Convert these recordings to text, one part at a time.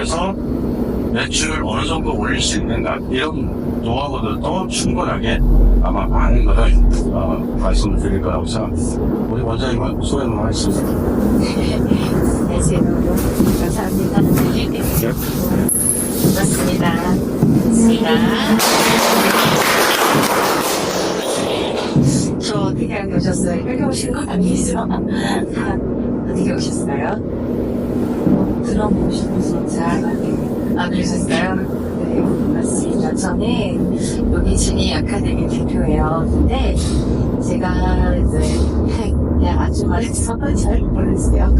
통해서 매출을 어느 정도 올릴 수 있는가, 이런 노하우들도 충분하게 아마 많은 것을 말씀을 드릴 거라고 생각합니다. 우리 원장님은 소개 한번 하겠습니다. 안녕하세요. 감사합니다. 반갑습니다. 저 어떻게 오셨어요? 여기 오신 건 아니죠? 어떻게 오셨어요? 들어보셔서 잘 그러셨어요? 네, 맞습니다. 저는 여기 진이 아카데미 대표예요. 근데 제가 이제 그냥 아주말에서 잘 모르겠어요.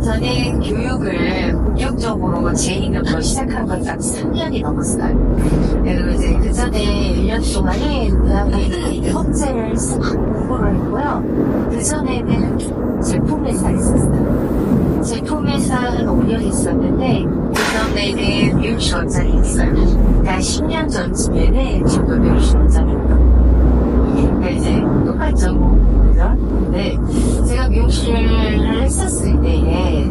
저는 교육을 본격적으로 제 이름으로 시작한 건 딱 3년이 넘었어요. 그리고 이제 그 전에 1년 동안에 형제를 공부를 했고요. 그 전에는 제품회사에 있었어요. 제품회사는 5년 있었는데 그 전에는 미용실 원장이 있어요. 그러니까 10년 전쯤에는 저도 미용실 원장이었거든요. 그러니까 이제 똑같죠 뭐. 그죠? 근데 제가 미용실을 했었을 때에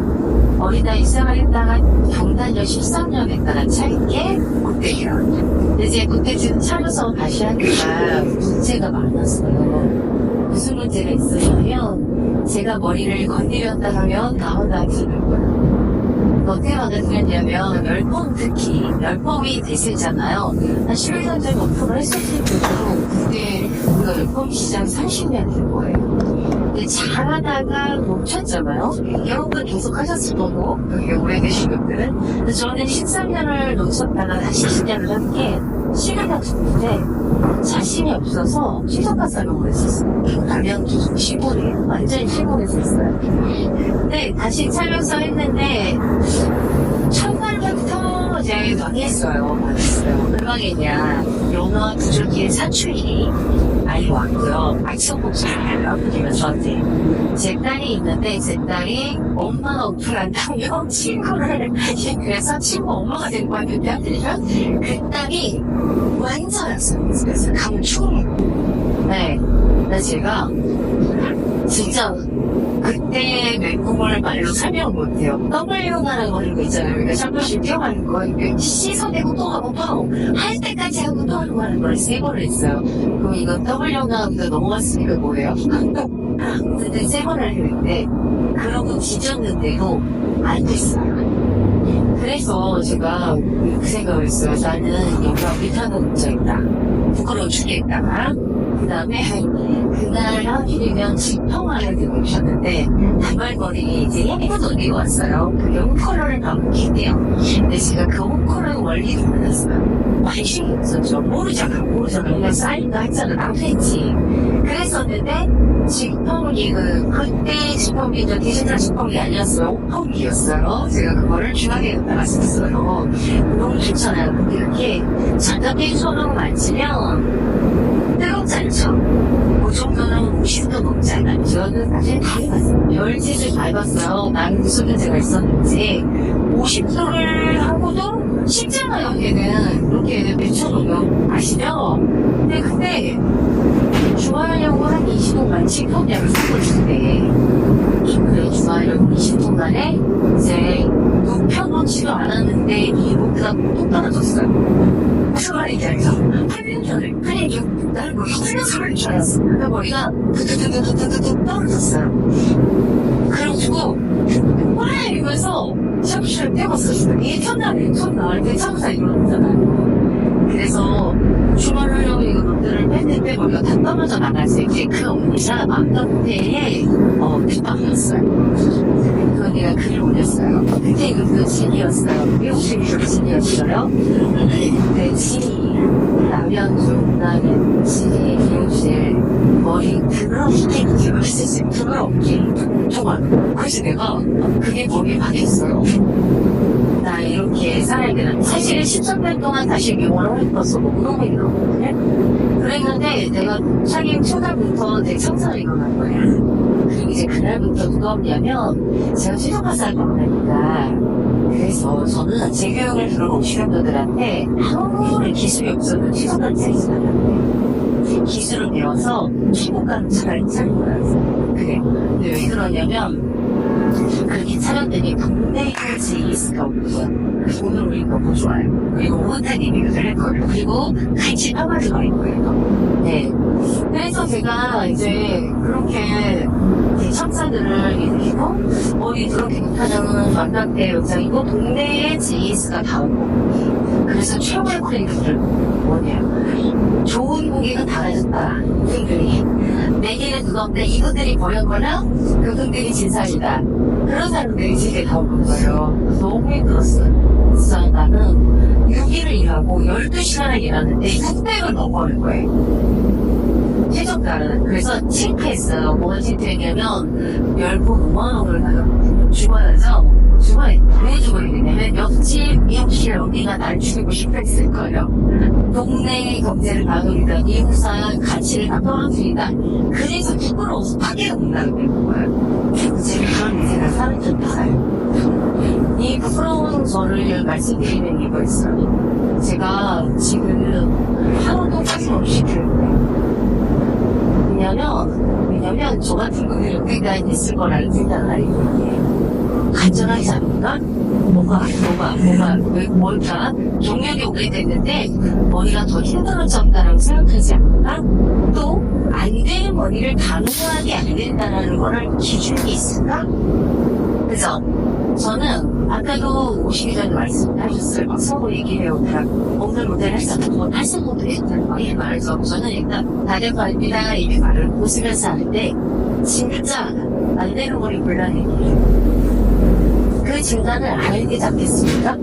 어린아이 시작을 했다가 경단년 13년 했다가 차린 게 그때예요. 근데 이제 그때 지금 차려서 다시 하니까 문제가 많았어요. 무슨 문제가 있었냐면 제가 머리를 건드렸다 하면 나온다 하시는 거예요. 어떻게 받아들였냐면 열펌, 특히 열펌이 대세잖아요. 한 11년 전에 오픈을 했었을 때도 그때 우리가 열펌 시장 30년 된 거예요. 근데 잘하다가 멈췄잖아요. 여러분 계속 하셨을 거고, 여기 오래 계신 분들은. 근데 저는 13년을 놓쳤다가 다시 10년을 한 게 시간이 없었는데 자신이 없어서 시선가 살롱을 했었어요. 가면 계속 시골에 완전히 시골에서 했어요. 근데 다시 차려서 했는데 첫날부터 이제 망했어요. 망했어요. 왜 망했냐. 연어 부족의 사출이 많이 왔고요. 악성복수를 아버지가 저한테 제 딸이 있는데 제 딸이 엄마가 오픈한다며 친구를 그래서 친구 엄마가 된 거야. 그때 하더니까 그 딸이 완전 악성복수였어요. 강충. 네. 근데 제가 진짜 그때 멘붕을 말로 설명 못해요. W라는 거 이거 있잖아요. 그러니까 샴푸실 뛰어가는 거, 씻어내고 또 하고 또 하고, 할 때까지 하고 또 하고 하는 걸 3번을 했어요. 그럼 이거 W가 넘어갔으니까 뭐예요? 근데 3번을 했는데, 그러고 뒤졌는데도 안 됐어요. 그래서 제가 그 생각을 했어요. 나는 여기가 못하는 문제이다. 부끄러워 죽겠다. 그 다음에 그날 하필이면 지평화를 들고 오셨는데 단발머리 이제 예쁜 언니가 왔어요. 그게 홈컬러를 반복했대요. 근데 제가 그 홈컬러 원리를 몰랐어요. 관심이 없었죠. 모르잖아. 그냥 쌓인다 했잖아. 나도 했지. 그랬었는데 지평이 그때 지평이 디지털 지평이 아니었어요. 홈펑이었어요. 제가 그거를 중앙에 갖다가 썼어요. 너무 좋잖아요. 근데 이렇게 장갑에 손으로 만지면 뜨겁지 않죠? 그 정도는 50도 넘지 않아요. 저는 사실 다 해봤어요. 별짓을 다 해봤어요. 나는 무슨 문제가 있었는지. 50도를 하고도 쉽잖아요, 얘는. 이렇게 미쳐놓으면. 아시죠? 근데 그때 좋아하려고 한 20분간 칙통약을 섞어주는데 그래 좋아하려고 20분간에 이제 눕혀놓지도 않았는데 이 로드가 뚝 떨어졌어요. 무슨 말인지 알죠? 8년 전에 그냥 이게 나를 뭐 흘려서 그럴 줄 알았어. 머리가 뚝뚝뚝뚝뚝뚝 떨어졌어요. 그래가지고 와 이러면서 샤브샤브 떼었었어요. 이게 첫날에 내 차부사 이러잖아요. 그래서 주말하려고 이거 롯데를 뺐는데 머리가 다 떨어져 나가서 이제 그 언니가 맘카페에 뒷방이었어요. 그 언니가 글을 올렸어요. 그때 그 진이었어요. 미용실 진이었어요. 그때 진이 남현주 그다음에 진이 미용실 머리 그렇게 길었어요. 그렇게 정말. 그래서 내가 그게 머리에 박혔어요. 나 이렇게 살아야 되나. 사실은 13년 동안 다시 미용을 했었어. 운동맥이 나왔거든요. 그랬는데 내가 차기 초달부터 내 청산이 일어난 거예요. 그리고 이제 그날부터 누가 없냐면 제가 취업학사를 받으니까 그래서 저는 제 교육을 들어온 실험자들한테 아무리 기술이 없어도 취업한 자리잖아요. 기술을 배워서 최고가는 차라리 차린 거였어요. 그래. 근데 왜 그러냐면 그렇게 찾았더니 동네 JS가 오는 거야. 그래서 오늘 우리 너무 좋아요. 그리고 오붓한 리뷰를 했거든요. 그리고 같이 파마주가 있고요. 네. 그래서 제가 이제 그렇게 청사들을 일으키고 어디 그렇게 못하는 만남대 영상이고 동네에 JS가 다 오고 그래서 최고의 클리닉을 뭐냐 좋은 고객은 다 가졌다 이분들이 내게는 그거 없는데 이분들이 버렸거나 그분들이 진상이다 그런 사람들이 집에 다 오는 거예요. 너무 힘들었어요. 그래서 나는 6일을 일하고 12시간을 일하는데 600을 넘어오는 거예요. 최저가는. 그래서 창피했어요. 뭐가 창피했냐면 열고 5만원을 나가고 죽어야죠. 죽어야 왜 죽어야 되냐면 옆집 미용실 언니가 날 죽이고 싶어 했을 거예요. 동네 경제를 나누리다 이웃사 가치를 다 떨어뜨리다 그래서 부끄러워서 밖에 못 나가는 거예요. 제가 그런 인생을 사는 줄 알아요. 이 부끄러운 저를 말씀드리는 이유가 있어요. 제가 지금 하루도 빠짐없이 교육을 왜냐면 저 같은 분이 여기까지 됐을 거라는 생각을 하니까 간절하지 않을까? 뭘까? 경력이 오래됐는데 머리가 더 힘들어졌다라고 생각하지 않을까? 또 안 되는 머리를 단호하게 안 된다라는 거를 기준이 있을까? 그래서 저는 아까도 오시기 전에 말씀하셨어요. 막 서로 얘기해요. 오늘 모델 할수 것도 했다고 이 말해서 저는 일단 다대발입니다 이 말을 웃으면서 하는데 진짜 안 되는 머리 곤란해요. 그 진단을 안 되지 않겠습니까?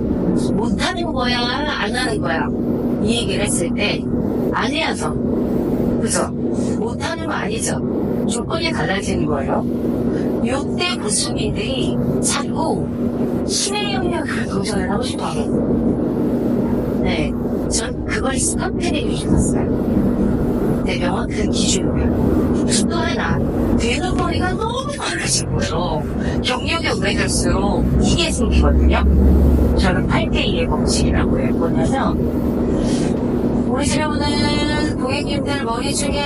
못하는 거야 안 하는 거야 이 얘기를 했을 때 안 해야죠. 그죠? 못하는 거 아니죠. 조건이 달라지는 거예요. 6대 고수민들이 자꾸 신의 영역을 도전을 하고 싶어 하고 네, 전 그걸 스탑해내고 싶었어요. 네, 명확한 기준이에요. 또 하나, 되는 머리가 너무 많아진 거예요. 경력이 오래될수록 이게 생기거든요. 저는 8대2의 법칙이라고 해요. 뭐냐면 우리 집에 오는 고객님들 머리 중에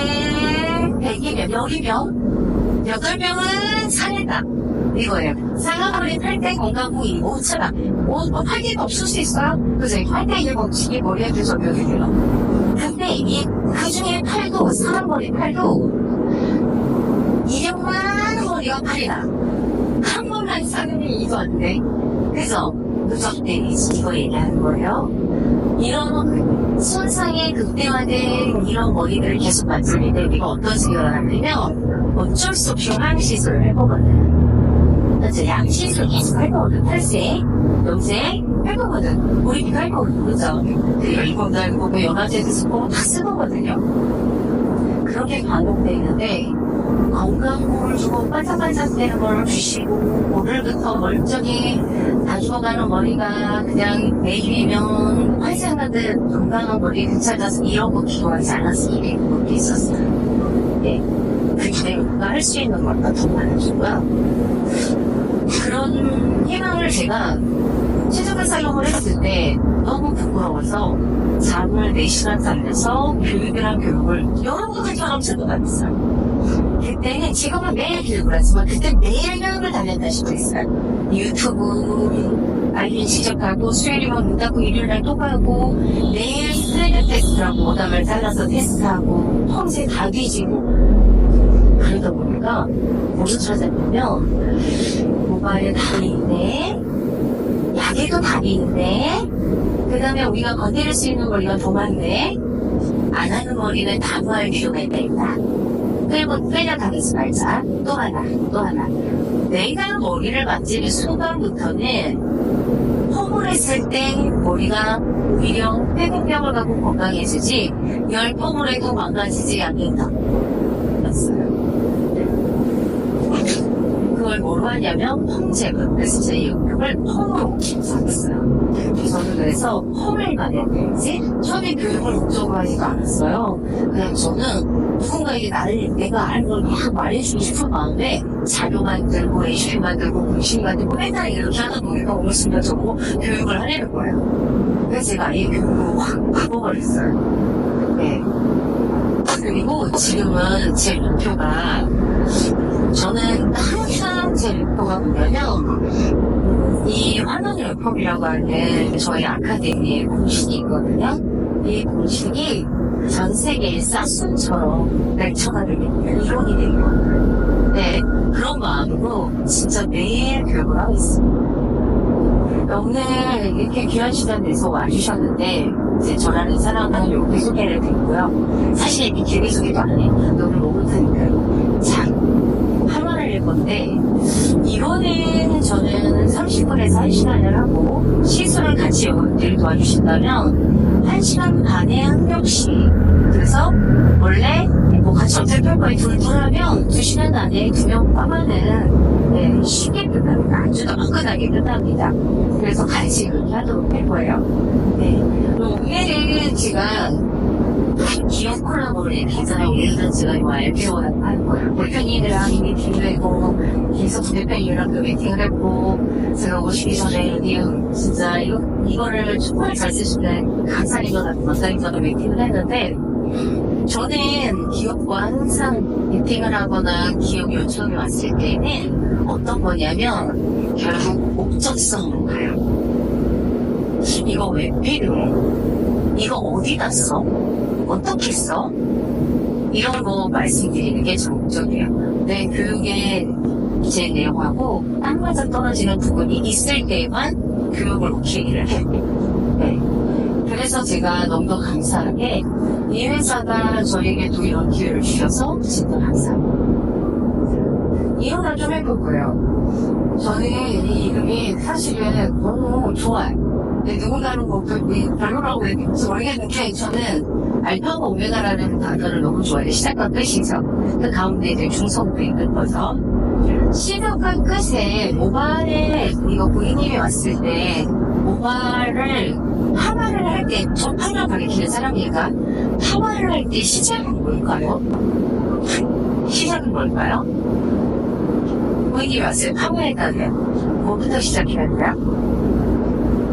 100이면 10이면 8명은 상했다. 이거예요. 상하머리 8대 건강부위 5차가 8대가 없을 수 있어요. 그래서 8대1 법칙이 머리한테 적용이 돼요. 근데 그 중에 팔도 사람 머리 팔도 이력만 머리가 팔이 나. 한 번만 상으면 이거 안 돼. 그래서 누적대리지 이거 얘기하는 거예요. 이런 손상이 극대화된 이런 머리들을 계속 만지는데 우리가 어떤 식으로 하냐면 어쩔 수 없이 항시술을 해보거든. 그래서 양시술 계속 할 거거든. 탈색, 염색 할 거거든. 우리 피가 할 거거든. 그죠? 그리고 이건 달고 연화제도 쓰고 다 쓰거든요. 그렇게 반복돼 있는데 건강물을 주고 반짝반짝대는 걸 주시고 오늘부터 멀쩡히 다 죽어가는 머리가 그냥 내일이면 활생하듯 건강한 머리 괜찮아서 이런 거 기도하지 않았으니 그렇게 있었어요. 네. 그때 우리가 할 수 있는 것보다 더 많아지고요. 그런 희망을 제가 최저가 살롱을 했을 때 너무 부끄러워서 잠을 4시간 자면서 교육이란 교육을 여러분들처럼 제도 받았어요. 그때는 지금은 매일 교육을 하지만 그때 매일 교육을 다녔다시피 했어요. 유튜브 알림 시작하고 수요일이면 문 닫고 일요일날 또 가고 매일 스트레스 테스트하고 오답을 잘라서 테스트하고 펌새 다 뒤지고 그러다 보니까 뭐를 찾았냐면 모바일에 답이 있네 약에도 답이 있네 그 다음에 우리가 건드릴 수 있는 머리가 더 많네 안 하는 머리는 단호할 필요가 있다. 그리고 빼려가면서 말자. 또 하나. 내가 머리를 만지는 순간부터는 허물했을 때 머리가 오히려 회복력을 갖고 건강해지지 열pom을 해도 망가지지 않는다. 였어요. 그걸 뭐로 하냐면 펌제분. 그래서 제 영역을 펌으로 잡았어요. 저는 그래서 펌을 가야되지 처음에 교육을 목적으로 하지가 않았어요. 그냥 저는 누군가에게 내가 아는 걸 막 말해주고 싶은 마음에 자료 만들고 레시피 만들고 공식 만들고 맨날 이렇게 하다 보니까 어느 순간 저보고 교육을 하려는 거예요. 그래서 제가 아예 교육으로 확 바꿔버렸어요. 네. 그리고 지금은 제 목표가 저는 항상 제 목표가 뭐냐면, 이 환원 열풍이라고 하는 저희 아카데미의 공식이 있거든요. 이 공식이 전 세계의 싹순처럼 렉처가를 이론이 되고, 네, 그런 마음으로 진짜 매일 교육을 하고 있습니다. 오늘 이렇게 귀한 시간 내서 와주셨는데, 이제 저라는 사람은 여기 소개를 드리고요. 사실 이렇게 길게 소개도 안 해. 너무 모를 테니까요. 자, 할 건데, 이거는 저는 30분에서 1시간을 하고, 시술을 같이 여러분들이 도와주신다면, 1시간 반에 한 명씩. 그래서, 원래, 뭐 같이 어택할거에 둘하면 2시간 안에 2명 빠면은, 네, 쉽게 끝납니다. 아주 따끈하게 끝납니다. 그래서 같이 그렇게 하도록 할 거예요. 네. 오늘은 제가, 기업 콜라보를 했잖아요. 오늘은 제가 이 RPO라고 하는 거예요. 대표님이랑 미팅도 했고, 계속 대표님이랑 미팅을 했고, 제가 오시기 전에 진짜 이거를 정말 잘 쓰시는 강사님 같은 원장님과 미팅을 했는데, 저는 기업과 항상 미팅을 하거나 기업 요청이 왔을 때는 어떤 거냐면, 결국 목적성으로 가요. 이거 왜 필요해? 이거 어디다 써? 어떻게 써? 이런 거 말씀드리는 게 제 목적이에요. 내 교육의 제 내용하고 딱 맞아 떨어지는 부분이 있을 때만 교육을 오케이를 해요. 네. 그래서 제가 너무도 감사하게 이 회사가 저에게도 이런 기회를 주셔서 진짜 감사합니다. 이혼을 좀 해볼 거예요. 저는 이 이름이 사실은 너무 좋아요. 근데 누군가는 뭐 별로라고 얘기해서 모르겠는데 저는 알파고 오메가라는 단어를 너무 좋아해요. 시작과 끝이죠. 그 가운데 이제 중성도 있는 거죠. 시작과 끝에 모발에 이거 고객님이 왔을 때 모발을 파마를 할 때 저 파마 가리키는 사람이니까 파마를 할 때 시작은 뭘까요? 시작은 뭘까요? 고객님이 왔어요. 파마했다면 뭐부터 시작해야 돼요?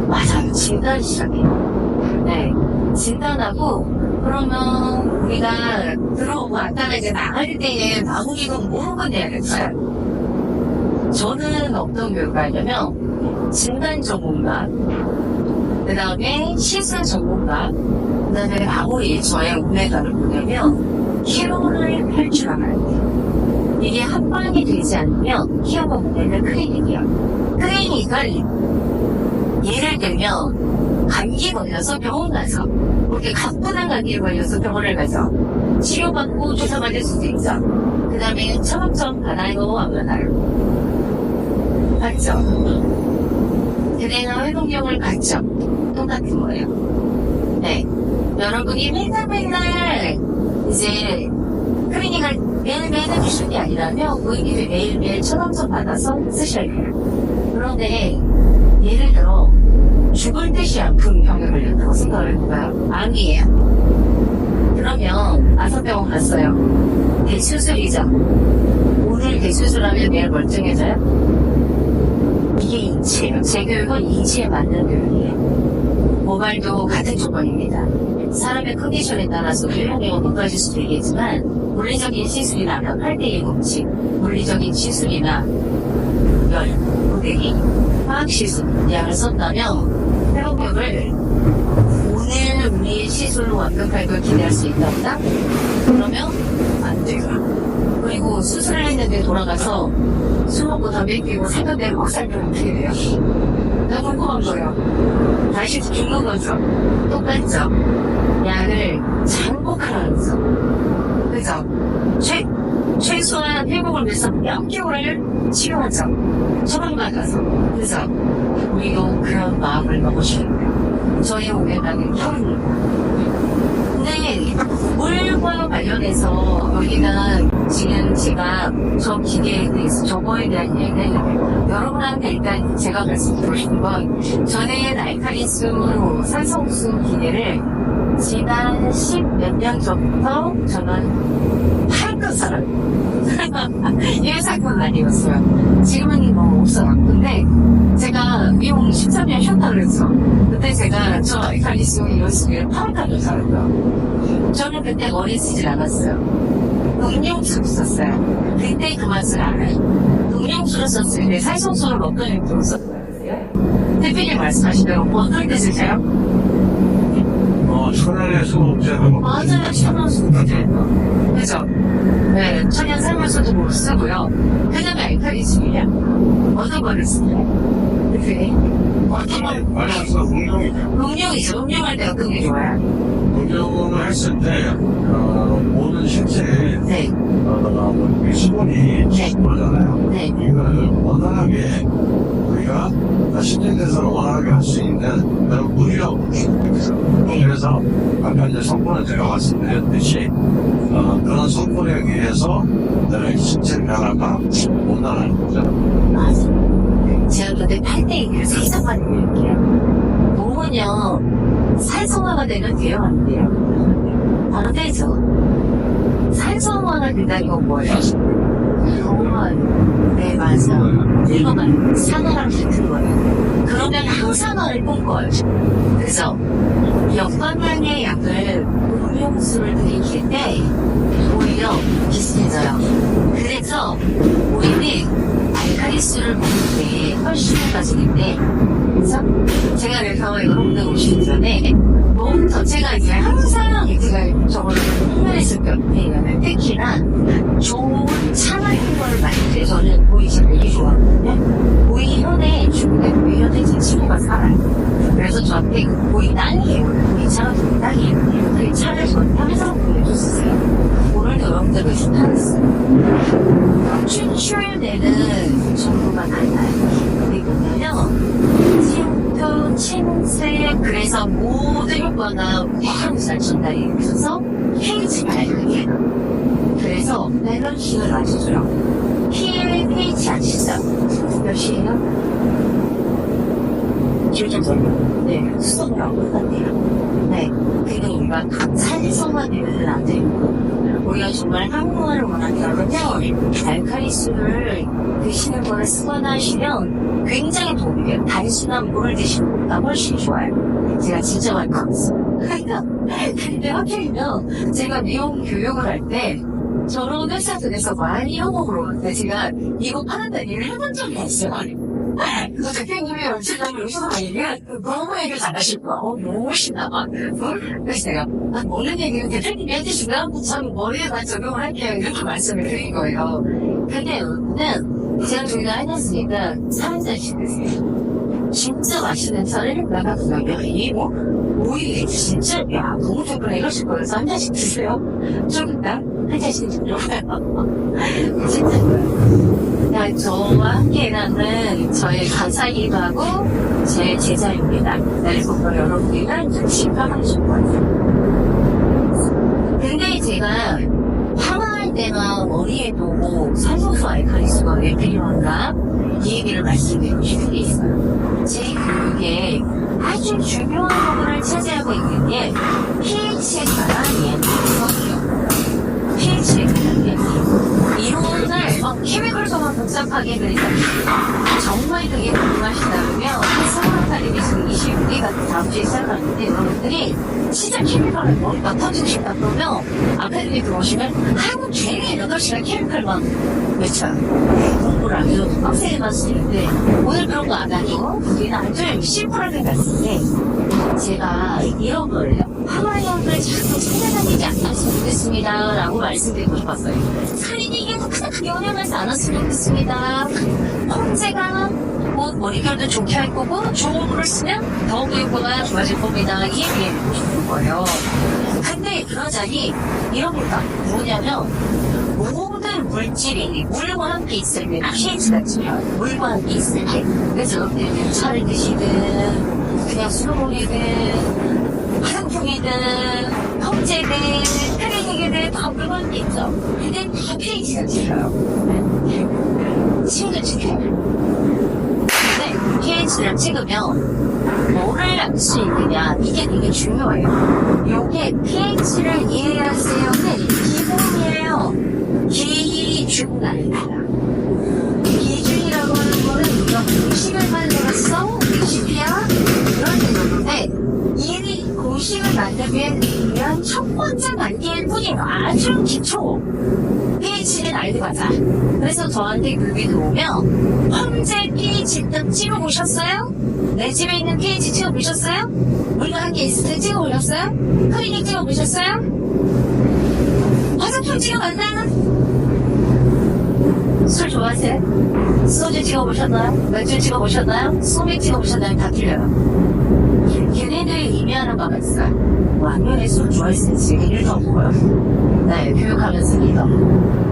맞아요. 진단 시작해요. 네. 진단하고 그러면 우리가 들어오고 왔다가 이제 나갈 때에 마무리는 뭐가 돼야 될까요? 저는 어떤 교육을 하냐면 진단 전문가, 그 다음에 시술 전문가, 그 다음에 마무리 저의 오메가를 보려면 키로를 할 줄 알아야 돼요. 이게 한 방이 되지 않으면 키워가 보내는 클리닉이에요. 클리닉을 예를 들면 감기 걸려서 병원 가서 그렇게 가뿐한 감기에 걸려서 병원을 가서 치료받고 주사 맞을 수도 있죠. 그 다음에 처방전 받아요 안 받아요? 받죠. 그대나 회복력을 받죠. 똑같은 거예요. 네. 여러분이 맨날 이제 클리닉을 매일매일 해주시는 게 아니라면 고객님이 매일매일 처방전 받아서 쓰셔야 돼요. 그런데 예를 들어 죽을 듯이 아픈 병에 걸렸다고 생각을 해봐요. 암이에요. 그러면 아산병원 갔어요. 대수술이죠. 오늘 대수술하면 내일 멀쩡해져요? 이게 인체예요. 제 교육은 인체에 맞는 교육이에요. 모발도 같은 조건입니다. 사람의 컨디션에 따라서 교육량이 높아질 수도 있겠지만 물리적인 시술이라면 8대1 법칙, 물리적인 시술이나 열, 고데기, 화학시술 약을 썼다면 회복력을 오늘 우리 시술로 완벽할 걸 기대할 수 있답니다. 그러면 안 돼요. 그리고 수술을 했는데 돌아가서 술 먹고 담배 피우고 생각대로 막 살면 어떻게 돼요? 나 궁금한 거예요. 다시 죽는 거죠. 똑같죠. 약을 장복하면서 그죠? 최소한 회복을 위해서 몇 개월을 치료하죠. 처방받아서. 그죠? 우리도 그런 마음을 먹으시는 거예요. 저희 오메가는 혈입니다. 근데 물과 관련해서 여기가 지금 제가 저 기계에 대해서 저거에 대한 얘기는 여러분한테 일단 제가 말씀드리고 싶은 건 저는 알카리수 산성수 기계를 지난 10몇 년 전부터 저는 팔던 사람 이 회사건 아니었어요. 지금은 뭐 없어요. 근데 제가 미용 13년 쉬었다 그랬어. 그때 제가 저 알카리수 이런 수기를 팔았다는 사람이요. 저는 그때 머리 쓰질 않았어요. 음용수를 썼어요. 그때 그 맛을 알아요. 음용수를 썼을 때 살성수를 어떤 용도로 썼어요? 대표님 말씀하시대로 어떨 때 쓰세요? 천연의 수목제하고 맞아요. 천연 수목제. 그죠? 네, 천연 살물소도 쓰고요. 그 다음에 알칼리수냐? 어떤 거를 쓰나요? 대표님? 어떤 거? 말해서 응용이죠. 음용이죠. 음용할 때가 그게 좋아요. 응용을 했을 때 모든 신체에 네. 수분이 네. 그러잖아요. 네. 이거를 원활하게 우리가 신진대사를 원활하게 할 수 있는 그런 물이라고 볼 수 있어요. 그래서 아까 이제 성분을 제가 말씀드렸듯이 그런 성분에 의해서 내가 신체 변화가 온다는 거죠. 맞아요. 제가 그때 8대1을 살성화를 드릴게요. 몸은요, 살성화가 되면 돼요, 안 돼요? 바로 되죠. 살성화가 된다는 건 뭐예요? 병원, 네, 맞아. 이거만 산화랑 같은 거예요. 그러면 항산화를 뿜고요. 그래서 역방향의 약을 음용수를 들이킬 때 오히려 비슷해져요. 그래서 우리는 알칼리수를 먹을 때 훨씬 효과적인데, 그래서 제가 그래서 여러분들 오시기 전에 몸 전체가 이제 항상 제가 저거를 훈련했을 때는 특히나 좋은 차 같은 걸 마실 때 저는 보이지 되게 좋아하거든요. 보이 현에 중국에 보이 현에 제 친구가 살아요. 그래서 저한테 보이 땅이에요. 보이 차가 보이 땅이에요. 그 차를 저한테 항상 보여줬었어요. 오늘도 여러분들을 좀 타겠어요. 추출되는 정도가 달라요. 그게 뭐냐면 진토, 침색, 그래서 모든 효과가 확 잘 전달이 돼서 pH가 알게 그래서 밸런싱을 맞춰줘요. pH 아시죠? 몇이에요? 7.3. 네, 수성이라고 똑같아요. 네, 그리고 우리가 살성화되면 안 되고 우리가 정말 한국어를 원한다면요 알칼리수를 드시는 거를 습관화 하시면 굉장히 도움이 돼요. 단순한 물을 드시는 것보다 훨씬 좋아요. 제가 진짜 많이 먹었어요. 근데 하필이면 제가 미용 교육을 할 때 저런 회사들에서 많이 한국으로 오는데 제가 이거 파는다는 일을 해본 적이 없어요. 그 대표님이 연출장을 오셔서 얘기를 너무 얘기를 잘하실 거야. 너무 신나봐. 그래서 제가 먹는 얘기는 대표님이 해주시면 참 머리에만 적용을 할게요. 이렇게 말씀을 드린 거예요. 근데 여러분은 제가 저희가 해놨으니까 3잔씩 드세요. 진짜 맛있는 차를 나가 그냥 이거 오이 진짜 야 너무 좋구나 이러실 거여서 한 잔씩 드세요. 좀 이따 한 잔씩 드려요. 진짜 그냥 저와 함께 일하는 저의 간사이기도 하고 제 제자입니다. 내일 보고 여러분들이랑 좀 심판하실 거예요. 근데 제가 파마할 때나 머리에도 살소수 알칼리수가 왜 필요한가? 이 얘기를 말씀드리고 싶은 게 있어요. 제 교육에 아주 중요한 부분을 차지하고 있는 게 pH에 관한 이야기거든요. pH에 관한 이야기. 이론을 케미컬서만 복잡하게 그리다 정말 그게 궁금하시다면 사무라카리비 지금 26기가 다음 주에 시작하는데 여러분들이 진짜 케미컬을 머리가 터지고 싶다 그러면 아카데미 들어오시면 하루 종일 8시간 케미컬만 외쳐요. 공부를 아주 빡세게 봤는데 오늘 그런 거 안 하고 우리는 아주 심플하게 갔을 때 제가 이런 거예요. 파마형을 자꾸 찾아다니지 않았으면 좋겠습니다 라고 말씀드리고 싶었어요. 살인이 크게 영향하지 않았으면 좋겠습니다. 홍제가 머릿결도 좋게 할 거고 좋은 물을 쓰면 더욱 효과가 좋아질 겁니다. 이 얘기해주고 싶은 거예요. 근데 그러자니 이런 거다. 뭐냐면 모든 물질이 물과 함께 있을 때 pH가 중요해요. 물과 함께 있을 때. 그래서 여러분들이 차를 드시든 그냥 술을 먹이든 화장품이든 형제든 클리닉이든 다 물과 함께 있죠. 근데 다 pH가 찍혀요. 침도 찍혀요. 근데 pH를 찍으면 뭐를 알 수 있느냐 이게 되게 중요해요. 이게 pH를 이해하세요는 기본이에요. 기준은 아닙니다. 기준이라고 하는 거는 우리가 공식을 만들었어? 20이야? 그런 얘기인데 이 공식을 만들기 위한 첫 번째 단계일 뿐이에요. 아주 기초. pH는 알고 가자. 그래서 저한테 뮤비 들어오면 현재 pH 딱 찍어보셨어요? 내 집에 있는 pH 찍어보셨어요? 우리가 한 게 있을 때 찍어보셨어요? 클리닉 찍어보셨어요? 화장품 찍어봤나? 술 좋아하세요? 소주 찍어보셨나요? 맥주 찍어보셨나요? 소맥 찍어보셨나요? 다 틀려요. 걔네들이 의미하는 바가 있어요. 왕년에 술 좋아했을지 일도 없고요. 네, 교육하면서 일도 없고.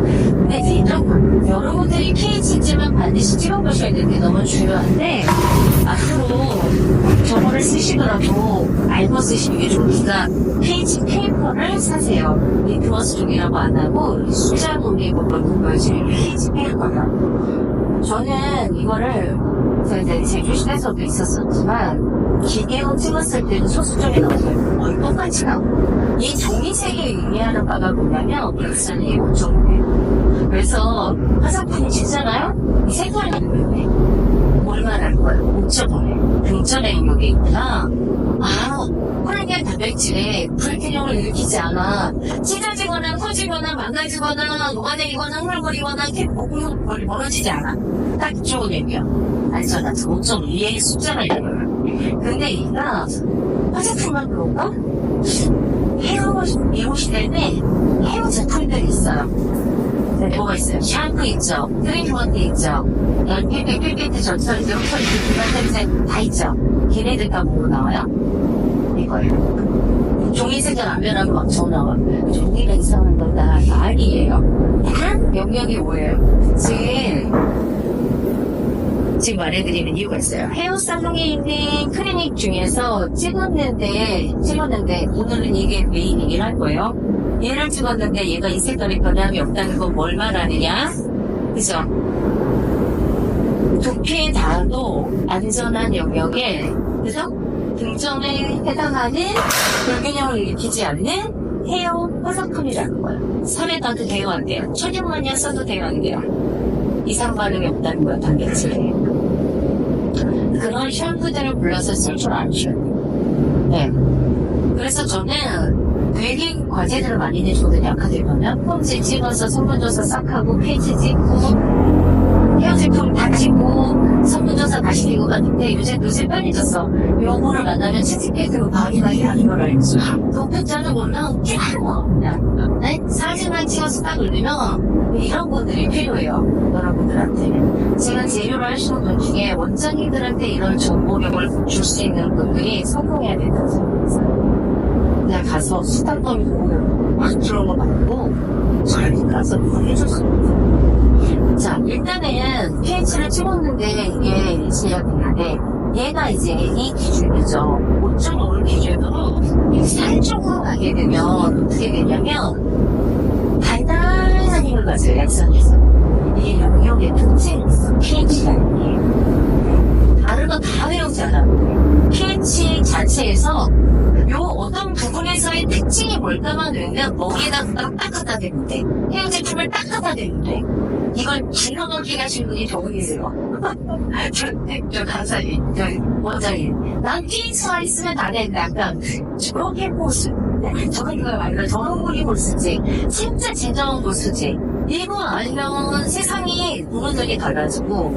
근데 이제 이런 여러분들이 pH쯤은 반드시 찍어보셔야 되는 게 너무 중요한데 앞으로 저거를 쓰시더라도 알고 쓰시는 게 좋으니까 pH 페이퍼를 사세요. 리트머스 종이라고 안 하고 숫자 종이 부분 보여주는 pH 페이퍼요. 저는 이거를 제가 이제 제주시에서도 있었지만 기계로 찍었을 때도 소수점이 나와요. 거의 똑같이 나오고. 이 종이색이 의미하는 바가 뭐냐면 백선이 5.5예요. 그래서 화장품이 지잖아요? 이 색깔이 뭐예요? 얼마나 할 거예요? 5.5에 등전의 영역이 있구나. 아, 콜라겐 단백질에 불균형을 일으키지 않아. 찢어지거나 커지거나 망가지거나 녹아내리거나 흥얼거리거나 복용이 벌어지지 않아. 딱 이쪽은 얘기야. 알잖아. 5.2의 숫자가 있는 거야. 근데 얘가 화장품만 그런가? 헤어 미용실 때문에 헤어 제품들이 있어요. 네, 뭐가 있어요? 샴푸 있죠? 트리트먼트 있죠? 삐삐삐삐 전철, 명철, 기반냄새 다 있죠? 걔네들 다 뭐로 나와요? 이거예요. 종이 색깔 안 변하면 엄청 나와요. 종이가 이상한 건 다 알이에요. 영역이 뭐예요? 지금 말해드리는 이유가 있어요. 헤어살롱에 있는 클리닉 중에서 찍었는데 오늘은 이게 메인이긴 할 거예요. 얘를 찍었는데 얘가 이 색깔이 변함이 없다는 건 뭘 말하느냐? 그죠? 두피에 닿아도 안전한 영역에, 그죠? 등점에 해당하는 불균형을 일으키지 않는 헤어 화장품이라는 거예요. 3회 따도 돼요, 안 돼요? 천연마냥 써도 돼요, 안 돼요? 이상 반응이 없다는 거야, 단백질에. 그런 샴푸들을 불러서 쓸 줄 아셔야 돼요. 네. 그래서 저는 되게 과제들을 많이 내주거든요. 아카데미는 폼지 찍어서 성분조사 싹 하고 페이지 찍고 헤어 제품 다 찍고 성분조사 다시 찍고 갔는데 요새 빨리졌어. 요거를 만나면 채찍패드로 바리바리 하는 걸 알죠. 도표자는 몰라 게 그냥 네? 사진만 찍어서 딱 올리면 이런 분들이 필요해요. 여러분들한테. 제가 제휴를 하시는 분 중에 원장님들한테 이런 정보력을 줄 수 있는 분들이 성공해야 된다고 생각했어요. 그냥 가서 수단법이 보면 막 들어온 거 말고 잘 가서 해줬어요. 자, 일단은 pH를 찍었는데 이게 제가 되는데 얘가 이제 이 기준이죠. 5.5를 기준으로 살쪽으로 가게 되면 어떻게 되냐면 달달한 힘을 가져요. 약선에서. 이게 영역의 특징이 있어. pH가 아니에요. 다른 거 다 외우잖아. pH 자체에서 요 어떤 부분에서의 특징이 뭘까만 외우면 머리에다 딱 갖다 대는데 헤어 제품을 딱 갖다 대는데 이걸 길어먹기 하신 분이 저분이세요. 저 강사님, 저 원장님. 난 pH가 있으면 다 되는데 약간 저렇게 보수. 저런 거 말고 저런 분이 보수지. 진짜 진정한 보수지. 이거 아니면 세상이 부분들이 달라지고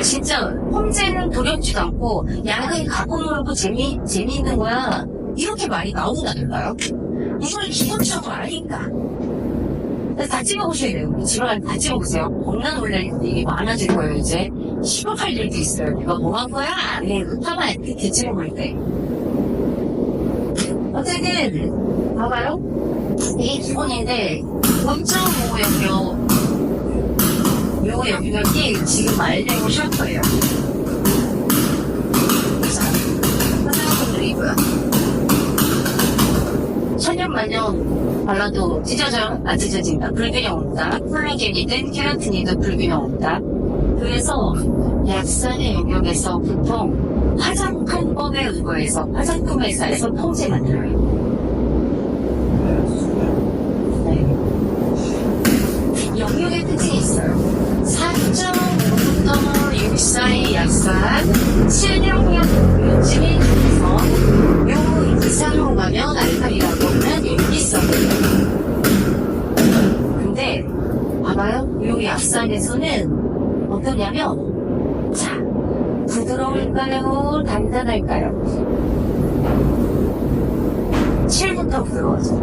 진짜 홈제는 두렵지도 않고 야근이 갖고 놀고 재미있는 거야. 이렇게 말이 나온다니까요. 이걸 기본적으로 아니까. 다 찍어보셔야 돼요. 집에 다 찍어보세요. 겁나 놀랄 일이 많아질 거예요, 이제. 시급할 일도 있어요. 내가 뭐 한 거야? 네, 파마 이렇게 찍어볼 때. 어쨌든, 봐봐요. 이게 기본인데, 5.5 영역. 요 영역이 지금 말대로 쉴 거예요. 자, 화장품들이고요. 천년만년 발라도 찢어져요? 안 찢어진다. 불균형 온다. 콜라겐이든 케라틴이든 불균형 온다. 그래서 약산의 영역에서 보통 화장품법에 의거해서 화장품 회사에서 통제 만들어요. 영역의 특징이 있어요. 4.5부터 6 사이 약산, 7영역 요즘이 중에서 요 이상으로 편할까요? 7부터 부드러워져.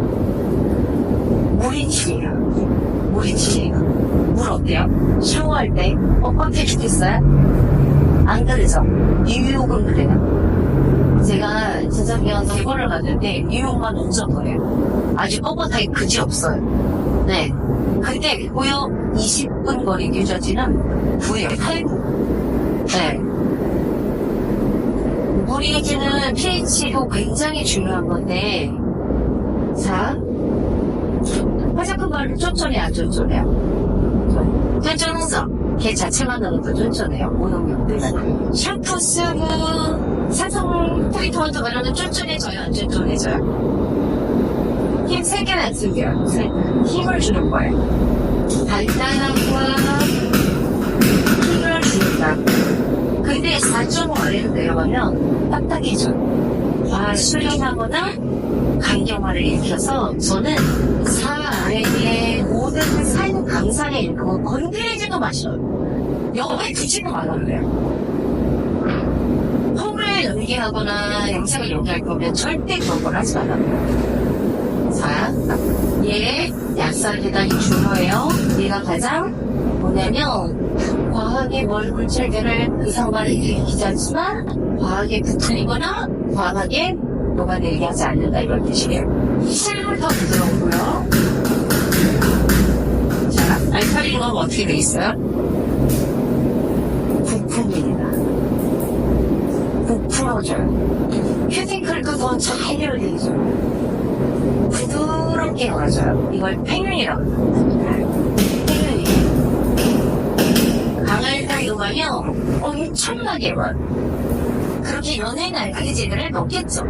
물이 튀어요. 물이 튀어요. 물 어때요? 샤워할 때 뻣뻣해 죽겠어요? 안 그러죠? 뉴욕은 그래요. 제가 재작년 대구를 갔는데 뉴욕만 엄청 거예요. 아주 뻣뻣하게 그지 없어요. 네. 근데 고요 20분 거리 뉴저지는 9에 8부. 네. 물이지는 pH도 굉장히 중요한 건데, 자, 화장품 바를 쫀쫀해, 안 쫀쫀해요? 쫀쫀하죠? 걔 자체만으로도 쫀쫀해요. 오염용들은. 샴푸 쓰고, 산성 트리트먼트 바르면 쫀쫀해져요, 안 쫀쫀해져요? 힘 3개나 쓰게요. 힘을 주는 거예요. 간단함과 힘을 주는다. 근데 4.5 아래로 내려가면 딱딱해져요. 과수련하거나 강경화를 일으켜서 저는 4 아래의 모든 삶 강산에 일으키고 건드리지도 마셔요. 옆에 두지도 말아요. 홈을 연기하거나 영상을 연기할 거면 절대 그런 걸 하지 말아요. 자, 얘 약살 대단히 중요해요. 얘가 가장 뭐냐면 과하게 물질들을 이상반을 일으키지 않지만 과하게 부풀리거나 과하게 녹아내리게 하지 않는다 이런 뜻이에요. 실부터 부드럽고요. 자, 알칼리는 어떻게 돼 있어요? 부품입니다. 부풀어줘요. 큐티클도 더 잘 열리죠. 부드럽게 열어줘요. 이걸 팽윤이라고 합니다. 팽윤이. 강알칼 녹아면 엄청나게 열어요. 그렇게 연예인 알칼리제들을 넣겠죠.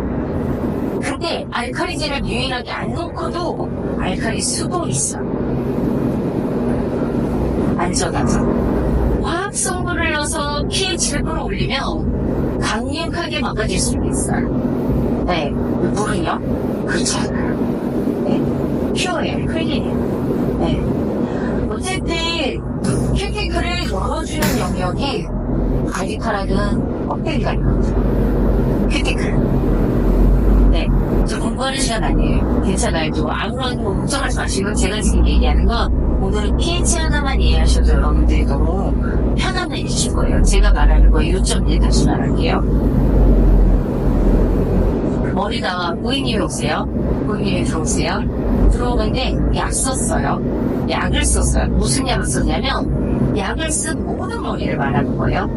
근데 알칼리제를 유일하게 안 넣고도 알칼리 수도 있어. 안전하죠. 화학 성분을 넣어서 pH를 끌어올리면 강력하게 막아질 수도 있어요. 네, 물은요? 그렇지 않아요. 네, 퓨어예요, 클린이에요. 네. 어쨌든 큐티클을 열어주는 영역이 바디카락은 껍데기가 있거든요. 큐티클. 네, 저 공부하는 시간 아니에요. 괜찮아요. 또 아무런 걱정하지 마시고 제가 지금 얘기하는 건 오늘은 pH 하나만 이해하셔도 여러분들이 너무 편안해 해주실 거예요. 제가 말하는 거 요점 다시 말할게요. 머리다가 고객님이 오세요. 고객님이 들어오세요. 들어오는데 약 썼어요. 약을 썼어요. 무슨 약을 썼냐면 약을 쓴 모든 머리를 말하는 거예요.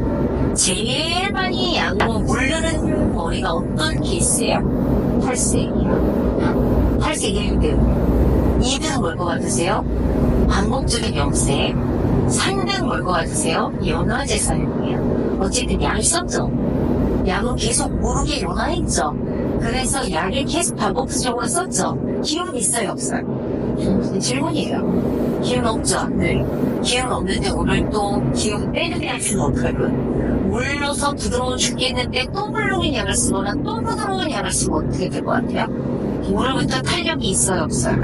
제일 많이 약으로 물르는 머리가 어떤 케이스예요? 탈색이요. 탈색 1등. 2등 뭘 것 같으세요? 반복적인 염색. 3등 뭘 것 같으세요? 연화제 사용이에요. 어쨌든 약을 썼죠. 약은 계속 모르게 연화했죠. 그래서 약을 계속 반복적으로 썼죠. 기운 있어요, 없어요? 질문이에요. 기운 없죠? 네. 기운 없는데 오늘 또 기운 빼는 약 쓰면 어떡하면 물러서 부드러워 죽겠는데 또 물르는 약을 쓰거나 또 부드러운 약을 쓰면 어떻게 될 것 같아요? 오늘부터 탄력이 있어요, 없어요?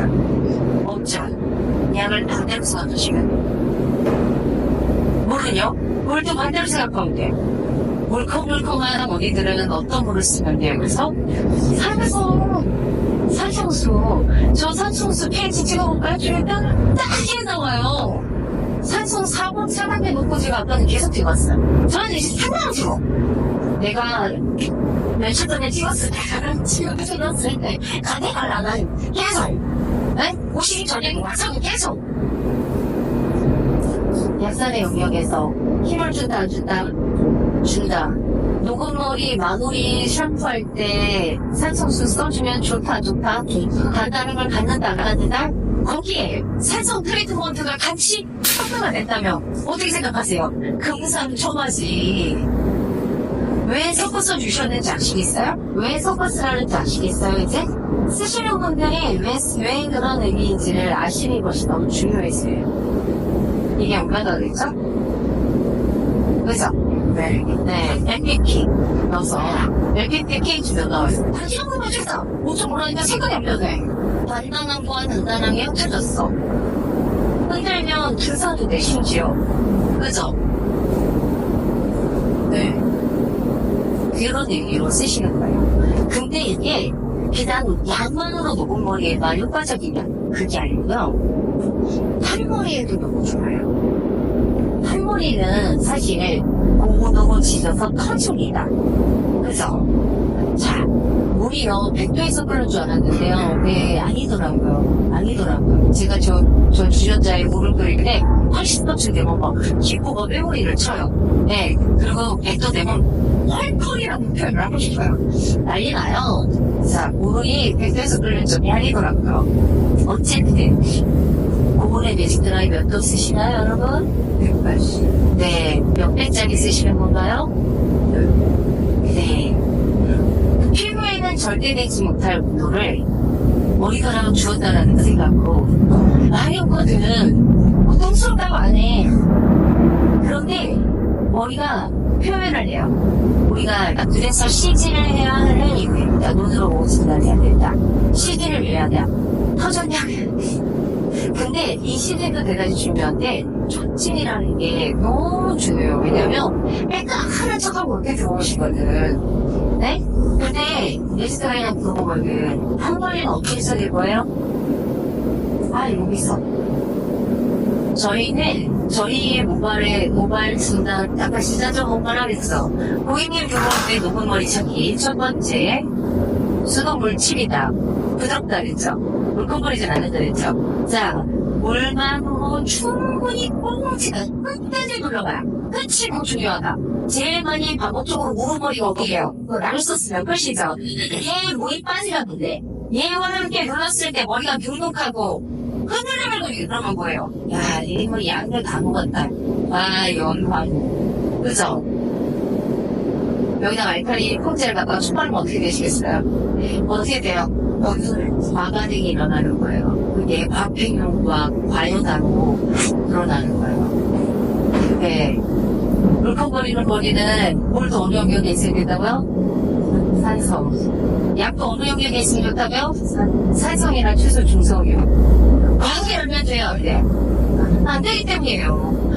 없죠. 약을 반대로 생각하시면 물은요? 물도 반대로 생각하면 돼요. 물컹물컹한 머리들은 어떤 물을 쓰면 돼요? 그래서 산성수. 저 산성수 pH 찍어볼까요? 좀 딱게 나와요. 산성 4번 사람에 놓고 제가 아까는 계속 찍었어요. 저는 이제 상관없어. 내가 며칠 전에 찍었을 때 가능할 안 하요. 계속. 네? 50일 저녁에 와서 계속. 약산의 영역에서 힘을 준다, 안 준다? 준다. 녹은 머리, 마무리 샴푸할 때 산성수 써주면 좋다, 좋다. 간다는 걸 갖는다, 안 갖는다? 거기에 산성 트리트먼트가 같이 첨가가 됐다면 어떻게 생각하세요? 금상 초마지. 왜 섞어서 주셨는지 아시겠어요? 왜 섞어 쓰라는지 아시겠어요, 이제? 쓰시는 분들이 왜 그런 의미인지를 아시는 것이 너무 중요해서요. 이게 얼마나 되죠? 그죠? 네. MPP 넣어서 MPP 케이지 넣어서 다시 한 번만 해서 엄청 뭐라니까 생각이 안 나네. 단단함과 단단함이 합쳐졌어. 흔들면 등산도 돼, 심지어. 그죠? 네. 그런 의미로 쓰시는 거예요. 근데 이게 비단 양만으로 녹은 머리에만 효과적이냐? 그게 아니고요. 탈머리에도 너무 좋아요. 탈머리는 사실 고무도고 지져서 터집니다. 그죠? 자, 물이요, 100도에서 끓는 줄 알았는데요. 네, 아니더라고요. 제가 저 주전자에 물을 끓일 때 80도쯤 되면 막 기포가 빼머리를 쳐요. 네, 그리고 100도 되면 펄펄이라고 표현을 하고 싶어요. 난리 나요. 자, 물이 100도에서 끓는 점이 아니더라고요. 어쨌든, 고분의 매직 드라이 몇 도 쓰시나요, 여러분? 180. 네, 몇 배짜리 쓰시는 건가요? 네. 피부에는 절대 되지 못할 온도를 머리카락을 주었다라는 생각으로 많이 없거든. 고통스럽다고 안 해. 그런데 머리가 표현을 해요. 우리가 그래서 CG를 해야 하는 이유입니다. 눈으로 보고 진단해야 된다. CG를 왜 해야 돼? 터졌냐? 근데 이 CG도 대단히 중요한데 촉진이라는 게 너무 중요해요. 왜냐면 매끈한 척하고 이렇게 들어오시거든. 네? 근데 레스토랑이나 물어보면은 한 번에는 어떻게 써야 거예요? 아, 여기서. 저희는 저희의 모발 진단, 아까 시사적 모발을 했어. 고객님 들어올 때 녹은 머리 찾기. 첫 번째, 수도 물칠이다. 부드럽다 그랬죠? 물컹거리진 않는다 그랬죠? 자, 물만으로 충분히 꽁치가 끝까지 눌러봐요. 끝이 더 중요하다. 제일 많이 반복적으로 물어버리고 어떻게해요? 나를 썼으면 끝이죠. 얘 물이 빠지라는데 얘와 함께 눌렀을 때 머리가 눅눅하고 흔들리고 그러면 뭐예요? 야, 이 머리 양을 다 먹었다. 아, 연화로. 그죠? 여기다 알칼리 콩제를 갖다가 촉발하면 어떻게 되시겠어요? 어떻게 돼요? 여기서 마가등이 일어나는 거예요. 그게 과팽용과 과요다로 드러나는 거예요. 네. 물컹거리는 머리는 뭘도 어느 영역에 있어야 된다고요? 산성. 약도 어느 영역에 있으면 좋다고요? 산성이나 최소 중성이요. 과하게 열면 돼요, 네. 안 되기 때문이에요.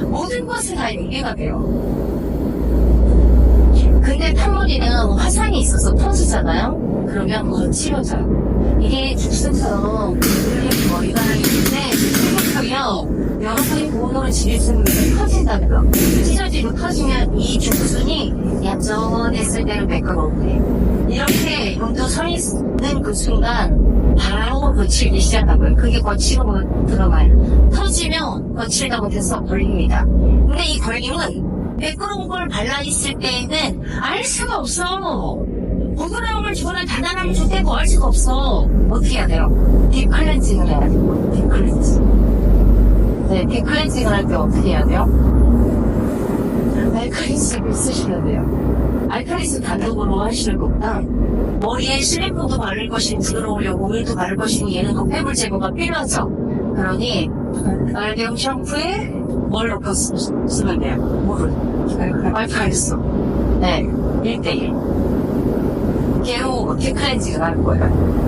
모든 것은 다 연계가 돼요. 근데 탄머리는 화상이 있어서 터지잖아요? 그러면 거칠어져요. 이게 죽순처럼 이렇게 머리카락이 있는데 생각하면 여러분이 고온으로 지릴 수 있는 게 터진다고요. 찢어지고 터지면 이 죽순이 얌전했을 때는 매끄러운데 이렇게 눈도 서 있는 그 순간 바로 거칠기 시작하고요. 그게 거치고 들어가요. 터지면 거칠다 못해서 걸립니다. 근데 이 걸림은 매끄러운 걸 발라있을 때에는 알 수가 없어. 부드러움을 주거나 단단함을 줄 때도 알 수가 없어. 어떻게 해야 돼요? 딥클렌징을 해야 돼요. 딥클렌징. 네, 딥클렌징을 할 때 어떻게 해야 돼요? 알칼리스를 쓰시면 돼요. 알칼리스 단독으로 하시는 것보다 머리에 실리콘도 바를 것이니 부드러우려고 오일도 바를 것이니 얘는 그 폐물 제거가 필요하죠. 그러니 알경 샴푸에 뭘 넣고 쓰면 돼요? 물을. 알칼리스. 네, 1대1. 걔로 딥클렌징을 할 거예요.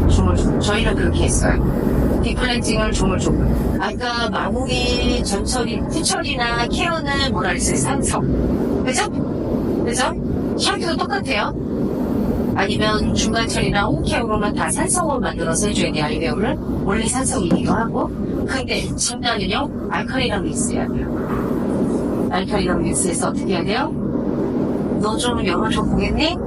저희는 그렇게 했어요. 딥클렌징을 조물조물. 아까 마무리, 전처리, 후처리나 케어는 뭐라 그랬어요? 산성. 그죠? 그죠? 샴푸도 똑같아요. 아니면 중간 처리나 홈케어로는 다 산성으로 만들어서 해줘야 돼요. 알베오를. 원래 산성이기도 하고. 근데 진단은요, 알칼리랑 믹스해야 돼요. 알칼리랑 믹스해서 어떻게 해야 돼요? 너 좀 열어줘 보겠니?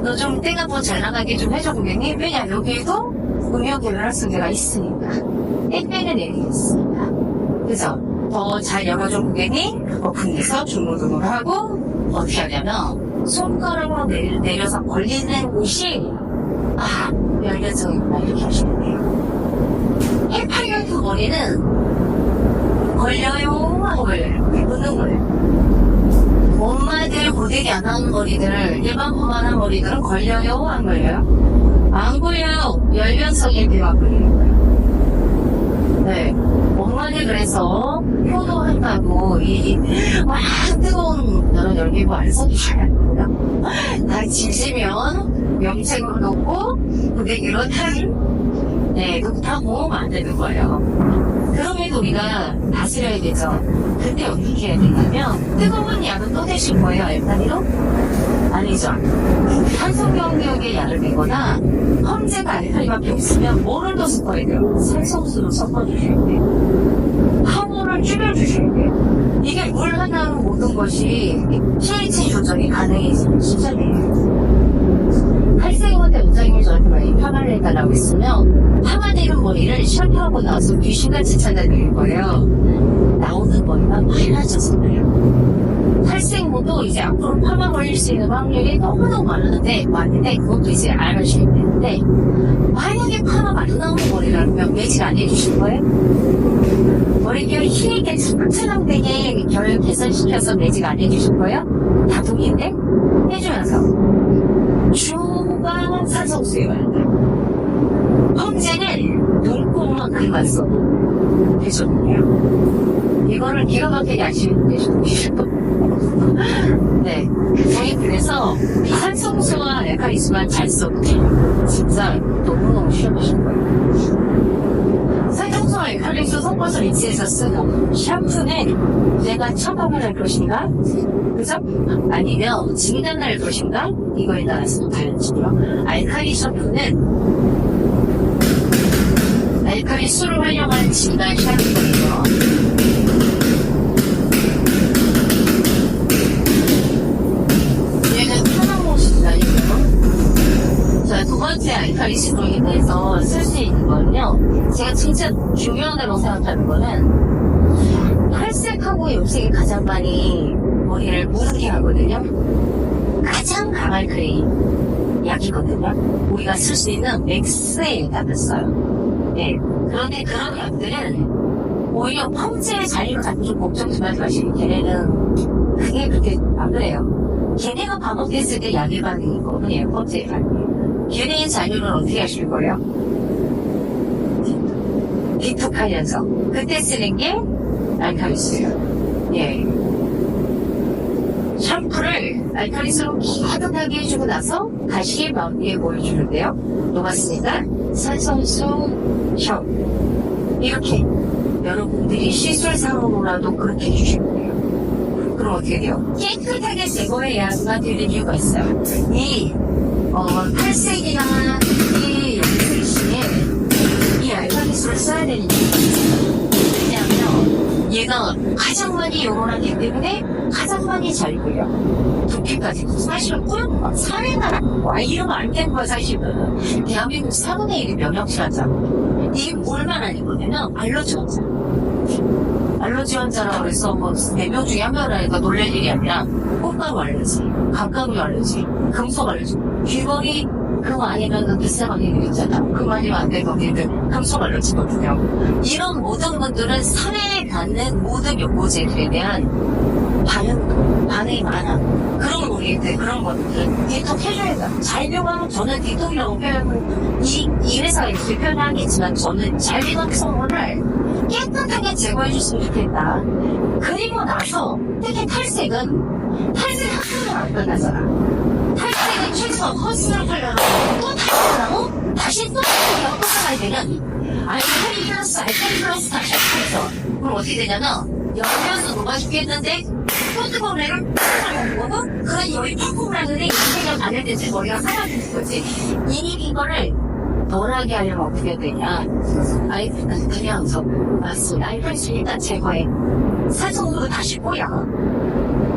너 좀 때가 더 잘 나가게 좀 해줘 보겠니? 왜냐, 여기에도 음료 계열학소제가 있으니까. 택배는 내리겠습니다. 그래서 더 잘 열어줘 보겠니? 오픈해서 주물주물하고 어떻게 하냐면 손가락으로 내려서 걸리는 곳이 열려져 있구나 이렇게 하시면 돼요. 해파리같은 머리는 걸려요 하고 걸려요. 묻는 거예요. 엄마들 고데기 안 하는 머리들, 일반 포만한 머리들은 걸려요? 안 걸려요? 안 걸려요. 열면성이 비와 걸리는 거예요. 네. 엄마들 그래서 효도한다고 뜨거운 여러 열기구 안 써주셔요. 다 지지면 명책으로 놓고 고데기로 네, 그거 다 모으면 안 되는 거예요. 그럼에도 우리가 다스려야 되죠. 그때 어떻게 해야 되냐면 뜨거운 약은 또 대신 거예요. 알칼리로? 아니죠. 산소경계역에 약을 내거나 험제가 알칼리밖에 없으면 뭐를 더 섞어야 돼요? 산성수로 섞어주셔야 돼요. 항우를 줄여주셔야 돼요. 이게 물 하나로 모든 것이 pH 조정이 가능해지는 시절이에요. 탈색원대 원장님이 저한테 많이 파마를 해달라고 했으면 파마되는 머리를 샴푸하고 나서 귀신같이 찾아드릴 거예요. 나오는 머리가 많아졌어요. 탈색모도 이제 앞으로 파마 걸릴 수 있는 확률이 너무너무 많은데 그것도 이제 알아주셔야 되는데 만약에 파마가 안 나오는 머리라면 매질 안 해주실 거예요? 머릿결이 힘있게 찰랑되게 결 개선시켜서 매직 안 해주실 거예요? 다 동의인데? 해주면서 중간 산성수에 와야 돼요. 험제는 눈곱만 긁었어도 되셨네요. 이거를 기가 막히게 아시는 되셨네요. 네. 저희 그래서 산성수와 알칼리수만 잘 써도 돼요. 진짜 너무너무 쉬워하실 거예요. 산성수와 알칼리수 섞어서 리치해서 쓰고 샴푸는 내가 처방을 할 것인가? 그죠? 아니면 진단을 할 것인가? 이거에 따라서 달라지고요. 알칼리 샴푸는 알칼리 수를 활용한 진단 샴푸거든요. 두 번째 알칼리 시동에 대해서 쓸 수 있는 거는요. 제가 진짜 중요하다고 생각하는 거는 탈색하고 염색이 가장 많이 머리를 무르게 하거든요. 가장 강한 크림 약이거든요. 우리가 쓸 수 있는 맥스에 답했어요. 네. 그런데 그런 약들은 오히려 펌제의 자리를 갖고 좀 걱정 좀 하지 마시고 걔네는 그게 그렇게 안 그래요. 걔네가 반복됐을 때 약의 반응인 거군요. 펌제의 반응이. 걔네의 자료는 어떻게 하실 거예요? 빅톡하면서 그때 쓰는 게 알칼리수예요. 예. 샴푸를 알칼리수로 가득하게 해주고 나서 가시게 마무리에 보여주는데요. 녹았으니까 산성수 샴 이렇게 여러분들이 시술상으로라도 그렇게 해주시면 돼요. 그럼 어떻게 돼요? 깨끗하게 제거해야만 되는 이유가 있어요. 이 탈색이나 이 염색시에 이 알칼리수를 써야 되는 이유가 있어요. 왜냐하면 얘가 가장 많이 요원하기 때문에 가장 많이 잘 보여. 두피까지 사실은 뿌연 살에나 이러면 안 되는 거야 사실은. 대한민국 4분의 1이 면역질 환자고 이게 뭘만 아니거든요. 알러지 환자. 알러지 환자라고 해서 뭐 4명 중에 한 명이라니까 놀랄 일이 아니라 꽃가루 알러지, 감가루 알러지, 금속 알러지, 귀걸이 그거 아니면 비싼 언니들 있잖아. 그거 아니면 안 되는 언니들 금속 알러지거든요. 이런 모든 분들은 산에 닿는 모든 요구제들에 대한 반응이 많아. 그런 우리들 그런 것들은 디톡 해줘야 돼. 잘 병하면 저는 디톡이라고 표현을 이 회사에 이렇게 표현하겠지만 저는 잘 병한 성분을 깨끗하게 제거해줬으면 좋겠다. 그리고 나서 특히 탈색은 탈색 학교를 안 끝나잖아. 탈색은 최소 허스를 하려고 또 탈색을 하고 다시 또 겪어가야 되면 알칼리 플러스 다시 합해서 그럼 어떻게 되냐면 열면서 녹아 죽겠는데 또 뜨거운 애를 먹고 그런 열이 팍팍 나는데 인생을 받을 때 제 머리가 사라지는 거지. 이거를 덜하게 하려면 어떻게 해야 되냐. 그냥 맞습니다. 알칼리수 일단 제거해. 산성으로 다시 꼬여.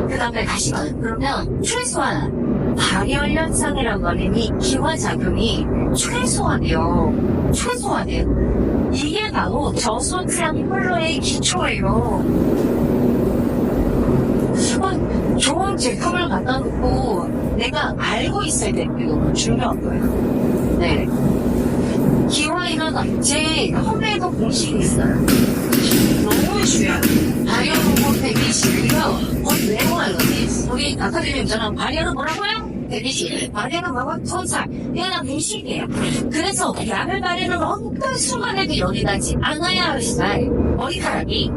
그 다음에 다시 그러면 최소한 발열 현상이라는 거는 이 기화작용이 최소화돼요. 이게 바로 저소트랑 폴로의 기초예요. 좋은 제품을 갖다 놓고 내가 알고 있어야 되는 게 너무 중요한 거예요. 네. 기화이는 제 홈에도 공식이 있어요. 너무 중요해요. 발열은 120이고요. 외모알로 우리 아카데미 있잖아. 발열은 뭐라고요? 120. 발열은 뭐고? 손살. 얘는 공식이에요. 그래서 약을 바르는 어떤 순간에도 열이 나지 않아야 하지만 머리카락이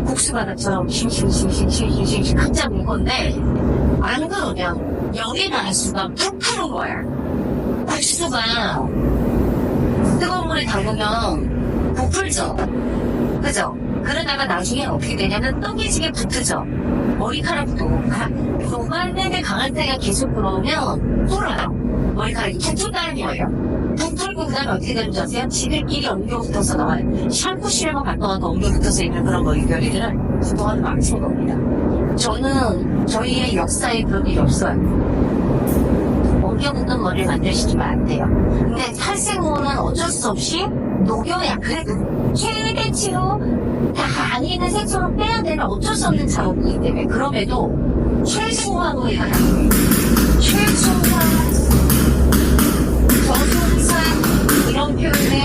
국수바닥처럼 싱싱 각자 문 건데 안 그러면 열이 나는 순간 푹 타는 거야. 국수가 뜨거운 물에 담그면 부풀죠. 그죠? 그러다가 나중에 어떻게 되냐면 떡이지게 붙으죠. 머리카락도 요만큼의 강한 때가 계속 들어오면 뚫어요. 머리카락이 툭툭 따는 거예요. 툭 뚫고 그 다음에 어떻게 되는지 아세요? 지들끼리 엉겨 붙어서 나와요. 샴푸 실험을 갔다 와도 엉겨 붙어서 있는 그런 머릿결이들은 그동안 망친 겁니다. 저희의 역사에 그런 일이 없어요. 엉겨붙는 머리를 만드시면 안 돼요. 근데 탈색모는 어쩔 수 없이 녹여야 그래도 최대치로 다 아니는 색소로 빼야 되는 어쩔 수 없는 작업이기 때문에 그럼에도 최소화로 해야 돼요. 최소화, 저속산 이런 표현에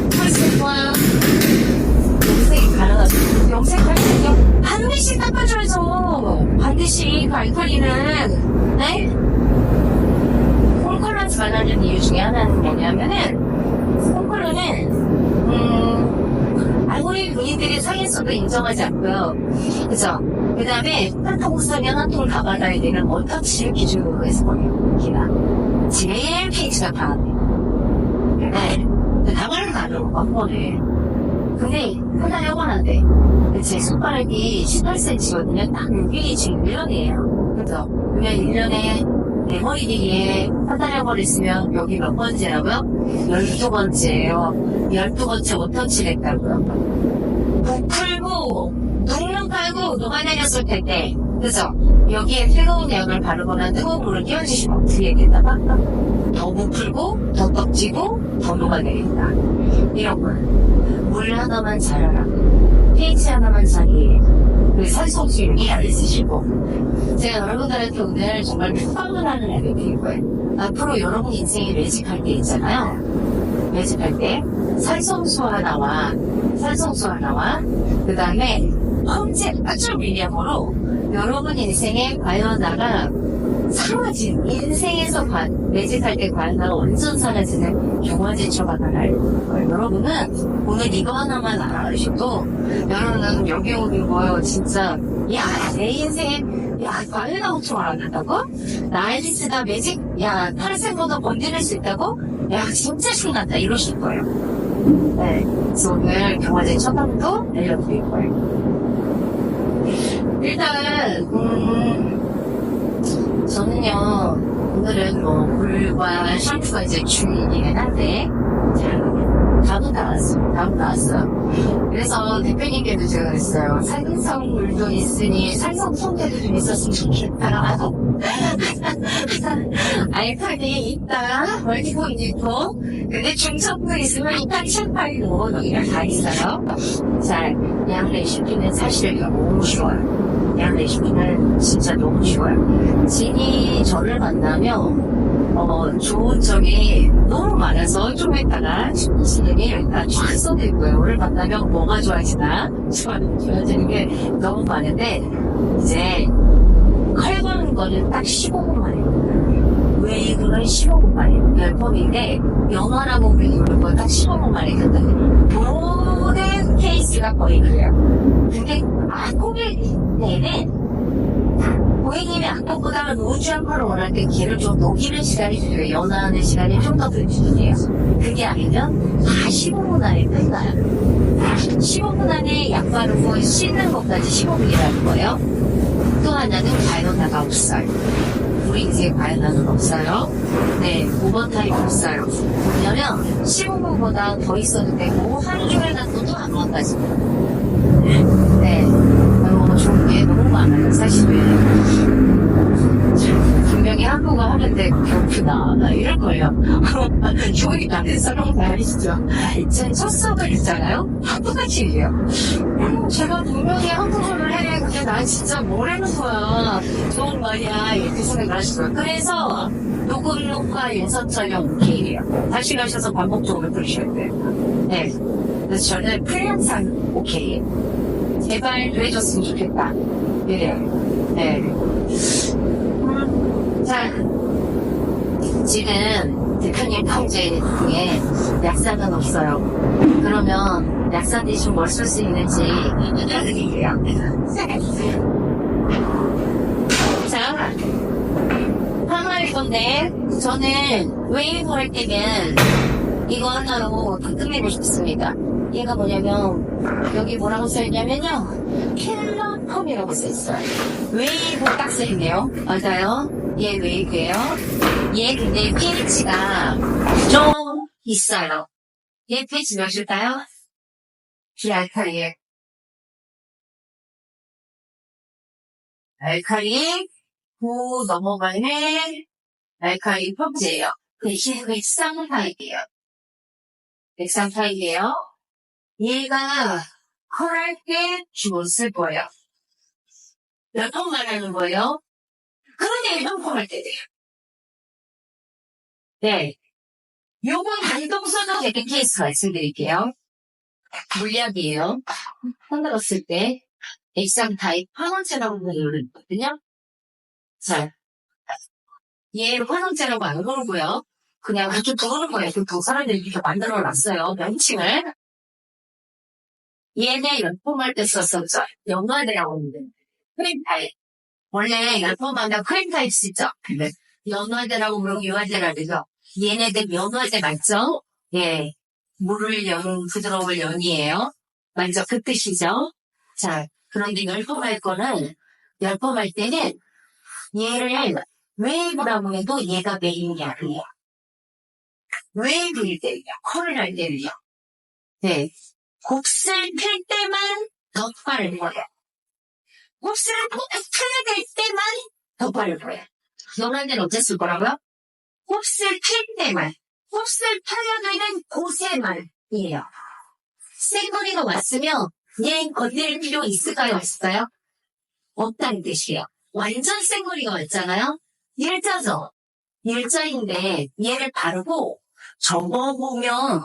탈색과 염색이 가능하죠. 염색할 때요 반드시 닦아줘야죠. 반드시 그 알칼리는 네? 콜컬러지 말라는 이유 중에 하나는 뭐냐면은 콜컬러는 아무리 본인들이 상해서도 인정하지 않고요. 그죠? 그 다음에 한통 쓰면 한통을 다 받아야 되는 원터치를 기준으로 해서 보기가 제일 페이지가 강합니다. 네. 당연히 다르고 한 번에. 근데 하나 영원한데 제 손가락이 18cm거든요. 딱 여기 지금 1년이에요. 그죠? 그러면 1년에 내 머리 뒤에 한 달에 버렸으면 여기 몇 번째라고요? 12번째예요. 12번째 원터치를 했다고요. 부풀고 눈물 깔고 녹아내렸을 텐데 그죠? 여기에 뜨거운 약을 바르거나 뜨거운 물을 끼얹으시면 어떻게 된다? 더 부풀고 더 떡지고 더 녹아내린다. 이런 걸. 물 하나만 잘하라. 페이지 하나만 자기 그 산소수율이 안 있으시고 제가 여러분들한테 오늘 정말 특방을 하는 앱을 드릴 거예요. 앞으로 여러분 인생이 매직할 때 있잖아요. 매직할 때 산성수 하나와 그 다음에 언제 아주 미리함으로 여러분 인생에 과연 나가 사라진 인생에서 매직할 때 과연 나가 완전 사라지는 경화제초가 하나를 여러분은 오늘 이거 하나만 알아주시고 여러분은 여기 오는 거요 진짜 야 내 인생에 야 과연 나 5초 알아낸다고? 나이리스가 매직 야 탈색보다 번지를 수 있다고? 야 진짜 신난다 이러실 거예요. 네, 그래서 오늘 경화제 첫 방도 알려드릴 거예요. 일단 저는요 오늘은 뭐 물과 샴푸가 이제 주이긴 한데 자 답은 나왔어요. 그래서 대표님께도 제가 그랬어요. 산성 물도 있으니 산성 성대도 좀 있었으면 좋겠다. 알칼리 있다. 멀티포인트 있고 근데 중성도 있으면 이탈리 샴파이도 여기가 다 있어요. 자, 양 레시피는 사실 너무 쉬워요. 양 레시피는 진짜 너무 쉬워요. 진이 저를 만나면 좋은 점이 너무 많아서 좀 이따가 진이 일단 쫙 써드리고요. 오늘 만나면 뭐가 좋아지나 좋아지는 게 너무 많은데 이제 컬 거는 거는 딱 15분 만에 웨이브는 15분 만에 별법인데 영화라고 우리는 거 딱 15분 만에 된다는 모든 케이스가 거의 그래요. 근데 고객님은 고객님이 아까보다 노주한 컬을 원할 때 걔를 좀 녹이는 시간이 필요해요. 연화하는 시간이 좀 더 필요해요. 그게 아니면 다 15분 안에 끝나요. 15분 안에 약 바르고 씻는 것까지 15분이라는 거예요. 또 하나는 과연화가 없어요. 우리 인생에 과연화는 없어요. 네, 오버타임 없어요. 왜냐면 15분보다 더 있어도 되고 하루 종일 놔둬도 안 망가집니다. 네, 좋은 게 너무 많아요. 사실은 분명히 한국어 하는데 그렇구나 나 이럴걸요. 교육이 안 된 사람은 아니시죠. 제 첫 수업을 있잖아요. 한국같이 해요. 제가 분명히 한국어를 해. 근데 난 진짜 뭐라는 거야. 좋은 말이야. 이렇게 생각을 하시더라고요. 그래서 녹음과 연습 촬영 오케이예요. 다시 가셔서 반복적으로 들으셔야 돼요. 네. 그래서 저는 프리랜서는 오케이. 제발 해줬으면 좋겠다. 이래요. 네. 자, 지금 대표님 통제 중에 약사는 없어요. 그러면 약사 대신 뭘 쓸 수 있는지 알려드릴게요. 자, 하나일 건데 저는 웨이브 할 때면 이거 하나로 다 끝내고 싶습니다. 얘가 뭐냐면, 여기 뭐라고 써있냐면요. 킬러펌이라고 써있어요. 웨이브 딱 써있네요. 맞아요. 얘 웨이브예요. 얘 근데 pH가 좀 있어요. 얘 pH 몇일까요? 비알칼리에. 알칼리 9 넘어가는 알칼리 펌제예요. 대신 액상 타입이에요. 액상 타입이에요. 얘가 컬할 때 주로 쓸 거예요. 몇 통 말하는 거예요? 그런데 형통할 때 돼요. 네. 요건 단독 써도 되는 케이스 말씀드릴게요. 물약이에요. 흔들었을 때 액상 타입 환원체라고 부르거든요. 자, 얘 환원체라고 안 부르고요. 그냥 그렇게 부르는 거예요. 그 사람들이 이렇게 만들어 놨어요. 명칭을. 얘네 열폼할 때 썼었죠. 연화대라고 하는데. 크림 타입. 원래 열폼하면 크림 타입 쓰죠. 네. 연화대라고 부르고 유화대라 그러죠. 얘네들 연화대 맞죠? 예. 물을 연, 부드러울 연이에요. 맞죠? 그 뜻이죠. 자, 그런데 열폼할 거는, 열폼할 때는 얘를 웨이브라고 해도 얘가 메인이 아니에요. 웨이브일 때는요. 컬을 할 때는요. 네. 곱슬 필 때만 덧발을 보여. 곱슬을 꼭 펴야 될 때만 덧발을 보여. 연화대는 어땠을 거라고요? 곱슬 필 때만. 곱슬 펴야 되는 곳에만이에요. 생머리가 왔으면 얘 건드릴 필요 있을까요? 없을까요? 없다는 뜻이에요. 완전 생머리가 왔잖아요? 일자죠? 일자인데 얘를 바르고 접어보면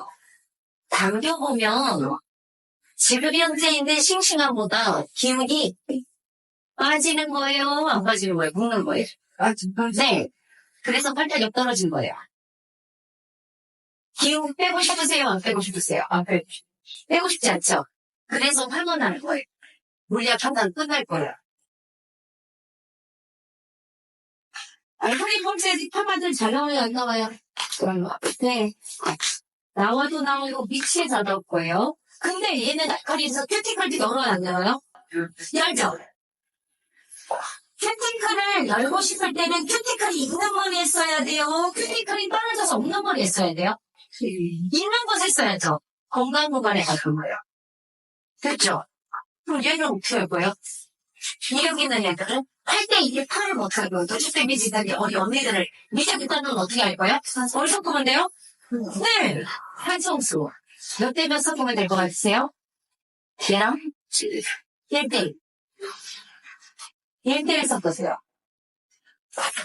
당겨보면 지금 현재 있는 싱싱함보다 기운이 빠지는 거예요? 안 빠지는 거예요? 묻는 거예요? 네. 그래서 팔딱 옆 떨어진 거예요. 기운 빼고 싶으세요? 안 빼고 싶으세요? 안 빼고 싶어요. 빼고 싶지 않죠? 그래서 활건하는 거예요. 물리학 판단 끝날 거예요. 알코올이 펌프에 펌마들 잘 나와요? 안 나와요? 네. 나와도 나오고 미치에 잘 나올 거예요. 근데 얘는 알칼리에서 큐티클도 열어요? 안 열어요? 열죠? 큐티클을 열고 싶을 때는 큐티클이 있는 머리에 써야 돼요? 큐티클이 떨어져서 없는 머리에 써야 돼요? 있는 곳에 써야죠. 건강 구간에 가는 거예요. 됐죠? 그럼 얘는 어떻게 할 거예요? 기력 있는 애들은 할 때 이게 팔을 못하고 도시 데미지 단데 우리 언니들을 밑에 붙다는 어떻게 할 거야? 뭘 섞으면 돼요? 네! 한성수. 몇 대면 섞으면 될 것 같으세요? 얘랑 1대1. 1대1 섞으세요.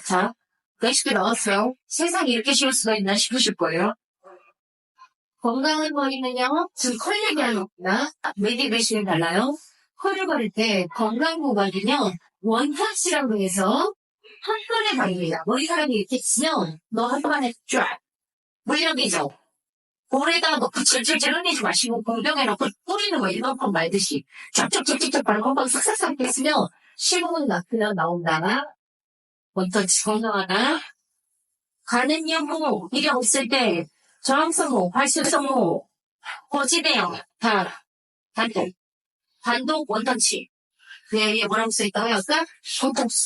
자, 레시피 나왔어요. 세상이 이렇게 쉬울 수가 있나 싶으실 거예요. 건강한 머리는요, 지금 컬 얘기하는 겁니다. 메디 레시피 달라요. 컬을 바를 때 건강 구간은요, 원터치라고 해서 한 번에 바릅니다. 머리카락이 이렇게 치면 너 한 번에 쫙 물량이죠. 볼에다가 넣고 질질질 흘리지 마시고 공병에 넣고 뿌리는 거 일반품 말듯이 쫙쫙쫙쫙 바르고 한번 싹싹싹 했으면 15분 놔두면 나온다. 원터치 건강하나? 가는 여부 일이 없을 때 저항성모, 발수성모, 고지대형 다 단독 원터치. 네, 뭐라고 써있다고요? 아까?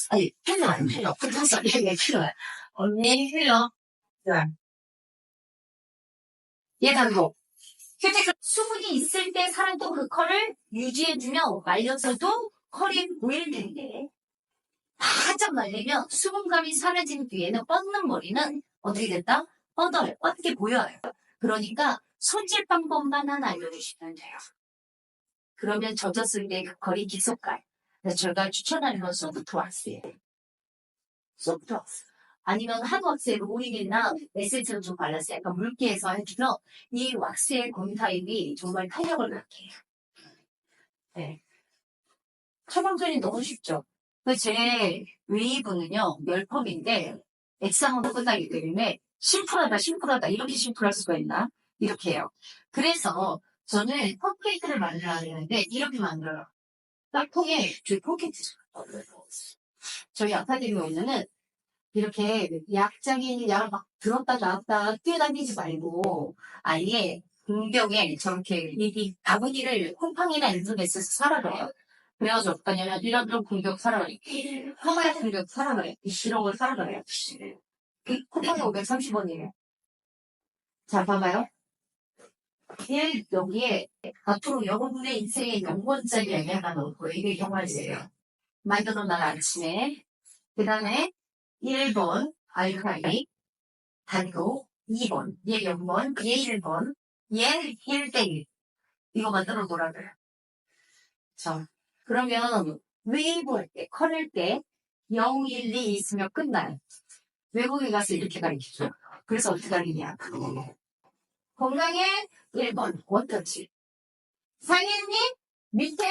아니, 필러, 필러. 언니, 필러. 얘 단독. 큐티클 수분이 있을 때 사람도 그 컬을 유지해주며 말려서도 컬이 보일 텐데. 바짝 말리면 수분감이 사라진 뒤에는 뻗는 머리는 어떻게 됐다? 뻗게 보여요. 그러니까 손질 방법만 하나 알려주시면 돼요. 그러면 젖었을 때 그 컬이 계속 가요. 그래서 제가 추천하는 건 소프트 왁스예요. 소프트 왁스. 아니면 한 왁스에 오일이나 에센스를 좀 발라서 약간 묽게 해서 해주면 이 왁스의 곰 타입이 정말 탄력을 갖게 해요. 네. 처방전이 너무 쉽죠. 제 웨이브는요, 열펌인데 액상으로 끝나기 때문에 심플하다 이렇게 심플할 수가 있나? 이렇게 해요. 그래서 저는 컵케이크를 만들어야 되는데 이렇게 만들어요. 딱 통에 저희 콘케이크 저희 아카데미 오면은 이렇게 약을 막 들었다 나왔다 뛰어다니지 말고 아예 공경에 저렇게 이 아버지를 콩팡이나 인터넷에서 살아가요. 그래가지고 어떠냐면 이런 공격 살아가요. 콩팡이 공격 살아가요. 이런 걸 살아가요. 콩팡이 530원이에요. 자, 봐봐요. 여기에 앞으로 여러분의 인생의 0원짜리 하나 넣고 이게 영화제예요. 만들어 날 아침에 그 다음에 1번 알카이 단독 2번 얘 0번 얘 1번 얘 1대1 이거 만들어 놓으라고요. 자, 그러면 웨이브 할 때, 컬 때 0, 1, 2 있으면 끝나요. 외국에 가서 이렇게 가르치죠. 그래서 어떻게 가르치냐. 건강에 1번 원터치. 상인님 밑에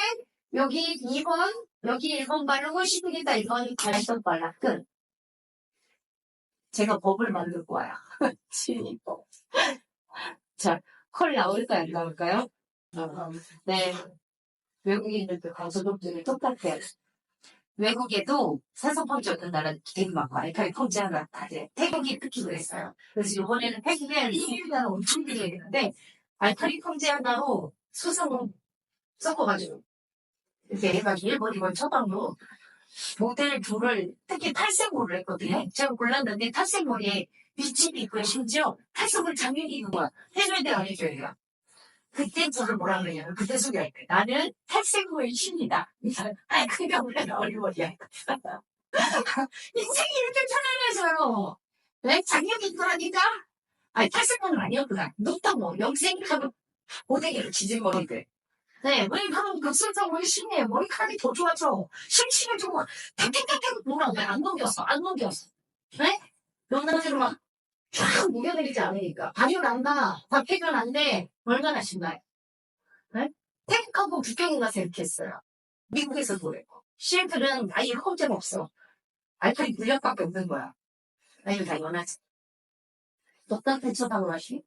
여기 2번 여기 1번 바르고 시프니까 1번 발톱 발라 끝. 제가 법을 만들 거야. 진입법. 자, 컬 나올까요 안 나올까요? 네. 외국인들도 가소독들이 똑같아요. 외국에도 산소펑지 없는 나라는 되게 많고 알칼리 펑지 하나 다 돼. 태국이 특히 그랬어요. 그래서 이번에는 태국에 1일간 엄청 들어야되는데 알칼리 펑지 하나로 수성을 섞어가지고 이렇게 해가지고 일본 이걸 처방으로 모델 둘을 특히 탈색물을 했거든요. 제가 골랐는데 탈색물에 밑집이 있고요. 심지어 탈색물 장면이 있는 거야. 해줘야 돼 안 해줘야 돼요. 그때 저를 뭐라 그러냐면 그때 소개할 때 나는 탈색물의 신이다. 그러니까 우리가 어리버리야. 인생이 이렇게 편안해서요. 왜 작년이 있더라니까? 아니 탈색물은 아니었구나. 높다고 영생하고 고데기를 지질머리들. 네, 왜 그럼 급설성물이 신이에요. 머리카락이 더 좋아져. 심심해 좀 탁탁탁탁 뭐라 왜안 넘겼어. 안 넘겼어. 네? 명나지로 막 쫙 녹여내리지 않으니까. 발효 난다. 박해견 안 돼. 얼마나 신나요? 네? 태국하고 국경에 가서 이렇게 했어요. 미국에서도 그랬고. 시애틀은 아예 홈제가 없어. 알칼리 물약밖에 없는 거야. 나 이거 다 연하지. 똑같은 처방을 하시?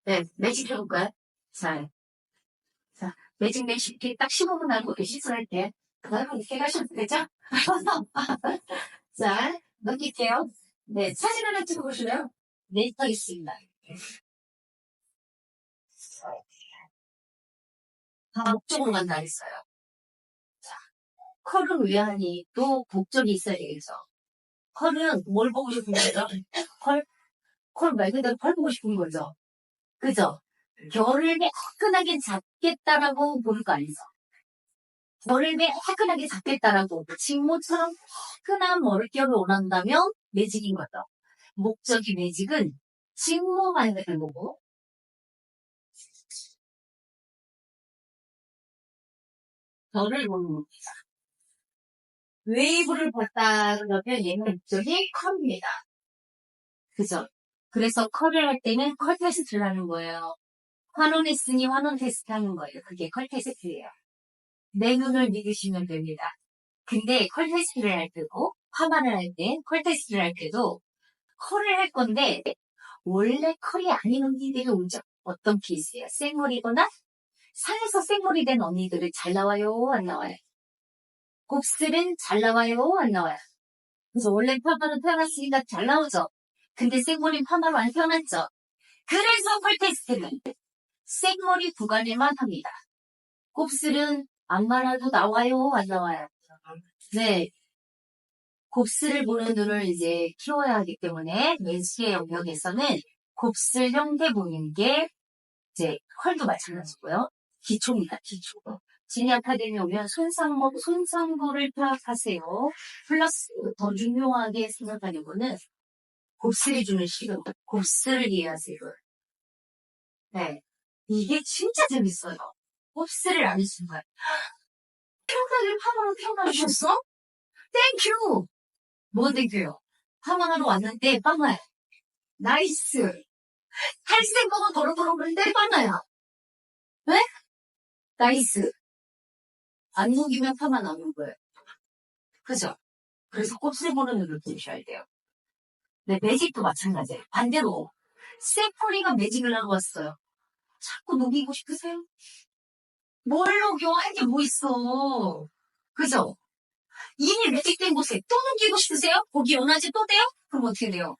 네, 매직 해볼까요? 자, 매직 레시피 딱 15분 알고 씻을게. 그다음에 이렇게 가셔도 되죠? 자, 넘길게요. 네, 사진 하나 찍어보실래요? 네, 하겠습니다. 다 목적으로 간다 했어요. 자, 컬은 왜 하니? 또 목적이 있어야 되겠죠. 컬은 뭘 보고 싶은 거죠? 컬 말 그대로 컬 보고 싶은 거죠. 그죠? 결을 화끈하게 잡겠다라고 보는 거 아니죠? 결을 화끈하게 잡겠다라고 직모처럼 화끈한 머릿결을 원한다면 매직인 거죠. 목적이 매직은 직모만 되는 거고 결을 보는 겁니다. 웨이브를 봤다 그러면 얘는 목적이 컬입니다. 그죠? 그래서 컬을 할 때는 컬 테스트를 하는 거예요. 환원했으니 환원 테스트 하는 거예요. 그게 컬 테스트예요. 내 눈을 믿으시면 됩니다. 근데 컬 테스트를 할 때도 파마를 할 때 컬 테스트를 할 때도 컬을 할 건데 원래 컬이 아닌 언니들이 오죠. 어떤 케이스예요? 생머리거나 산에서 생머리 된 언니들은 잘 나와요? 안 나와요? 곱슬은 잘 나와요? 안 나와요? 그래서 원래 파마로 태어났으니까 잘 나오죠. 근데 생머리 파마로 안 태어났죠. 그래서 컬 테스트는 생머리 구간에만 합니다. 곱슬은 안 말아도 나와요? 안 나와요? 네. 곱슬을 보는 눈을 이제 키워야 하기 때문에 매직의 영역에서는 곱슬 형태 보이는 게 이제 컬도 마찬가지고요. 기초입니다. 기초. 지니 아카데미 오면 손상보를 파악하세요. 플러스 더 중요하게 생각하는 거는 곱슬이 주는 시간, 곱슬을 이해하세요. 네. 이게 진짜 재밌어요. 곱슬을 아는 순간. 평가를 파마로 태어나주셨어? 땡큐! 뭐 땡큐요? 파마하러 왔는데 빵아야. 나이스. 탈색 거가 더러더러 그런데 빵아야. 네? 나이스. 안 녹이면 파마 나오는 거예요. 그죠? 그래서 곱슬 보는 눈을 보셔야 돼요. 네, 매직도 마찬가지예요. 반대로 세포리가 매직을 하고 왔어요. 자꾸 녹이고 싶으세요? 뭘 녹여? 할 게 뭐 있어. 그죠? 이미 매직된 곳에 또 녹이고 싶으세요? 거기 연하지 또 돼요? 그럼 어떻게 돼요?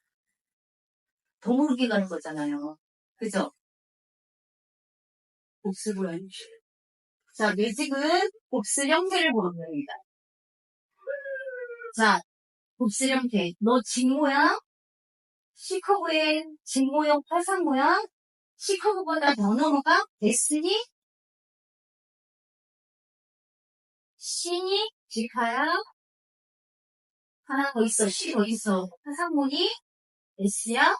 더 모르게 가는 거잖아요. 그죠? 곱슬고요. 자, 매직은 곱슬 형태를 보는 겁니다. 자, 곱슬 형태. 너 직 모양? 시커브의 직 모양, 화상 모양? 시커브보다 더 넘어가? S니? C니? 직하야? 하나 더 있어. C 더 있어. 화상모니? S야?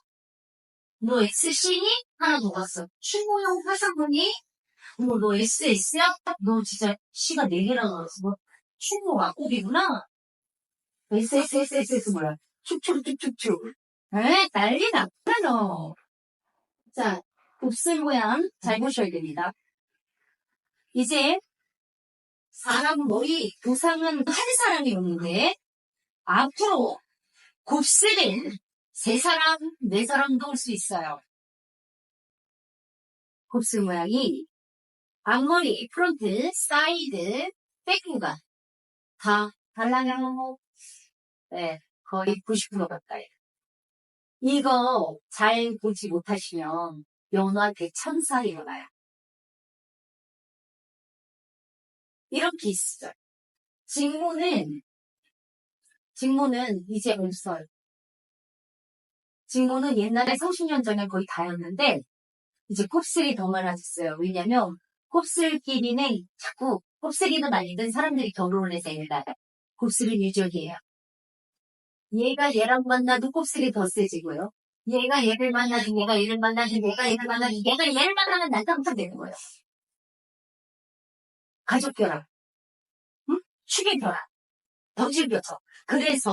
너 XC니? 하나 더 갔어. 충모형 화상모니? 어머, 너 SS야? 너 진짜 C가 4개나 나왔어. 뭐, 충모 와꾸비구나? SSSS 뭐야? 축축축축축. 에? 난리 났다, 너. 자, 곱슬 모양 잘 보셔야 됩니다. 이제, 사람 머리, 도상은 한 사람이 오는데, 앞으로 곱슬은 3사람, 4사람도 올 수 있어요. 곱슬 모양이 앞머리, 프론트, 사이드, 백구가 다 달라요. 네, 거의 90% 가까이. 이거 잘 보지 못하시면 연화 대천사 일어나요. 이렇게 있어요. 직모는 이제 없어요. 직모는 옛날에 30년 전에 거의 다였는데 이제 곱슬이 더 많아졌어요. 왜냐면 곱슬끼리는 자꾸 곱슬이든 아니든 사람들이 결혼을 해서 애를 낳아요. 곱슬은 유전이에요. 얘가 얘랑 만나도 곱슬이 더 세지고요. 얘가 얘를 만나도 얘가 얘를 만나도 얘가 얘를 만나도 얘가 얘를 만나면 난장판 되는 거예요. 가족 결합, 응? 축의 결합, 덩실 벼서. 그래서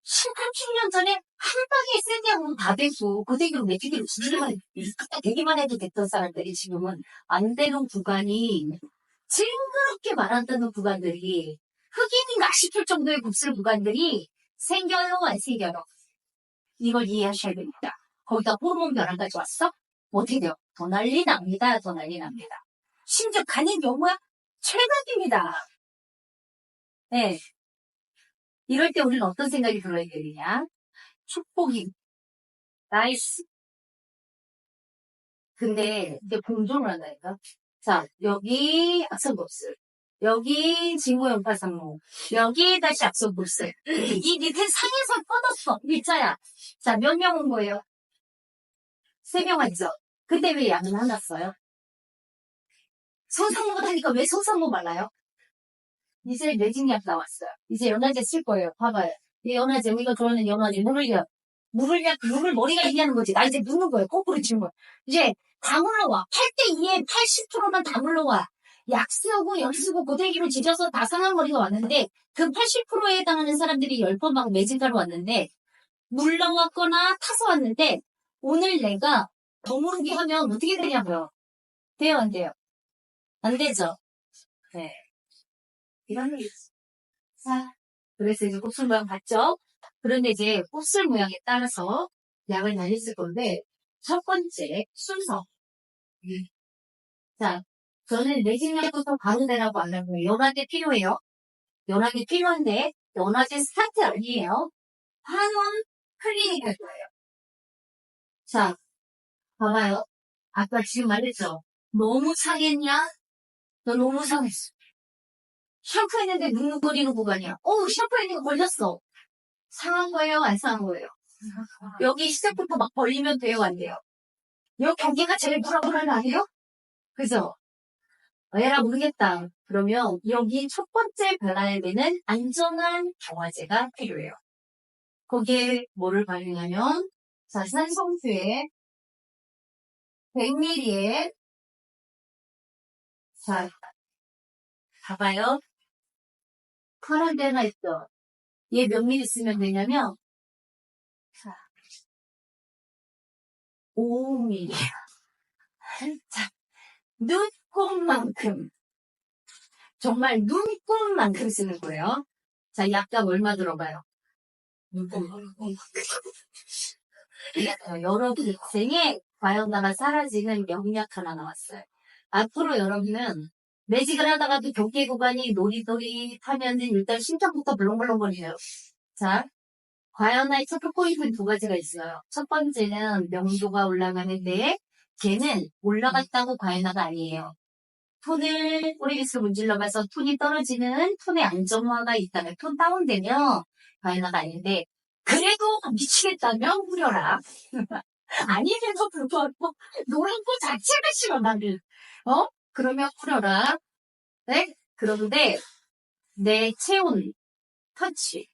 30년 전에 한 방에 세냐고 다 되고 그 대기로 매기기로 되기만 해도 됐던 사람들이 지금은 안 되는 구간이 징그럽게 말한다는 구간들이 흑인인가 싶을 정도의 곱슬 구간들이 생겨요 안 생겨요? 이걸 이해하셔야 됩니다. 거기다 호르몬 변화까지 왔어? 어떻게 돼요? 더 난리 납니다. 더 난리 납니다. 심지어 가는 경우야 최악입니다. 네. 이럴 때 우리는 어떤 생각이 들어야 되느냐? 축복이 나이스. 근데 이게 공존을 한다니까. 자, 여기 악성곱슬, 여기 직모연파상모, 여기 다시 악성곱슬. 이 밑에 상에서 뻗었어. 일자야. 자, 몇 명 온 거예요? 3명 왔죠. 근데 왜 양은 하나 써요? 소상모 하니까 왜 소상모 말라요? 이제 매직약 나왔어요. 이제 연화제 쓸 거예요. 봐봐요. 이 연화제, 우리가 좋아하는 연화제, 물을 머리가 얘기하는 거지. 나 이제 눕는 거예요. 거꾸로 치는 거예요. 이제 다 물러와. 8대2에 80%만 다 물러와. 약 쓰고 열 쓰고 고데기로 지져서 다 상한 머리가 왔는데 그 80%에 해당하는 사람들이 10번 막 매진가로 왔는데 물러왔거나 타서 왔는데 오늘 내가 더 모르게 하면 어떻게 되냐고요. 돼요, 안 돼요? 안 되죠. 네. 이런 게 있어. 자, 그래서 이제 곱슬 모양 봤죠? 그런데 이제 곱슬 모양에 따라서 약을 많이 쓸 건데, 첫 번째, 순서. 자, 저는 매직약부터 바로 되라고 안 하고요. 연화제 필요해요. 연화제 필요한데, 연화제 스타트 아니에요. 한원 클리닉 할 거예요. 자, 봐봐요. 아까 지금 말했죠? 너무 상했냐? 너 너무 상했어. 샴푸했는데 눅눅거리는 구간이야. 샴푸했는데 걸렸어. 상한 거예요? 안 상한 거예요? 여기 시작부터 막 벌리면 돼요? 안 돼요? 이 경계가 제일 불안불안 아니에요? 그죠? 에라 모르겠다. 그러면 여기 첫 번째 발라야 되는 안전한 경화제가 필요해요. 거기에 뭐를 바르냐면 산성수에 100ml에 자, 봐봐요. 파란 데가 있어. 얘 몇 ml 쓰면 되냐면 자, 5mm. 자, 눈곱만큼. 정말 눈곱만큼 쓰는 거예요. 자, 약값 얼마 들어가요? 눈곱만큼. 여러분 인생에 과연나가 사라지는 명약 하나 나왔어요. 앞으로 여러분은 매직을 하다가도 경계 구간이 노릿노릿하면은 일단 심장부터 벌렁벌렁거리네요. 자, 과연나의 체크 포인트는 2가지가 있어요. 첫 번째는 명도가 올라가는데 걔는 올라갔다고 과연화가 아니에요. 톤을 오리기스 문질러가서 톤이 떨어지는 톤의 안정화가 있다면 톤 다운되면 과연화가 아닌데 그래도 미치겠다면 후려라. 아니면서 불구하고 노란 거 자체가 싫어 나는. 그러면 후려라. 네? 그런데 내 체온, 터치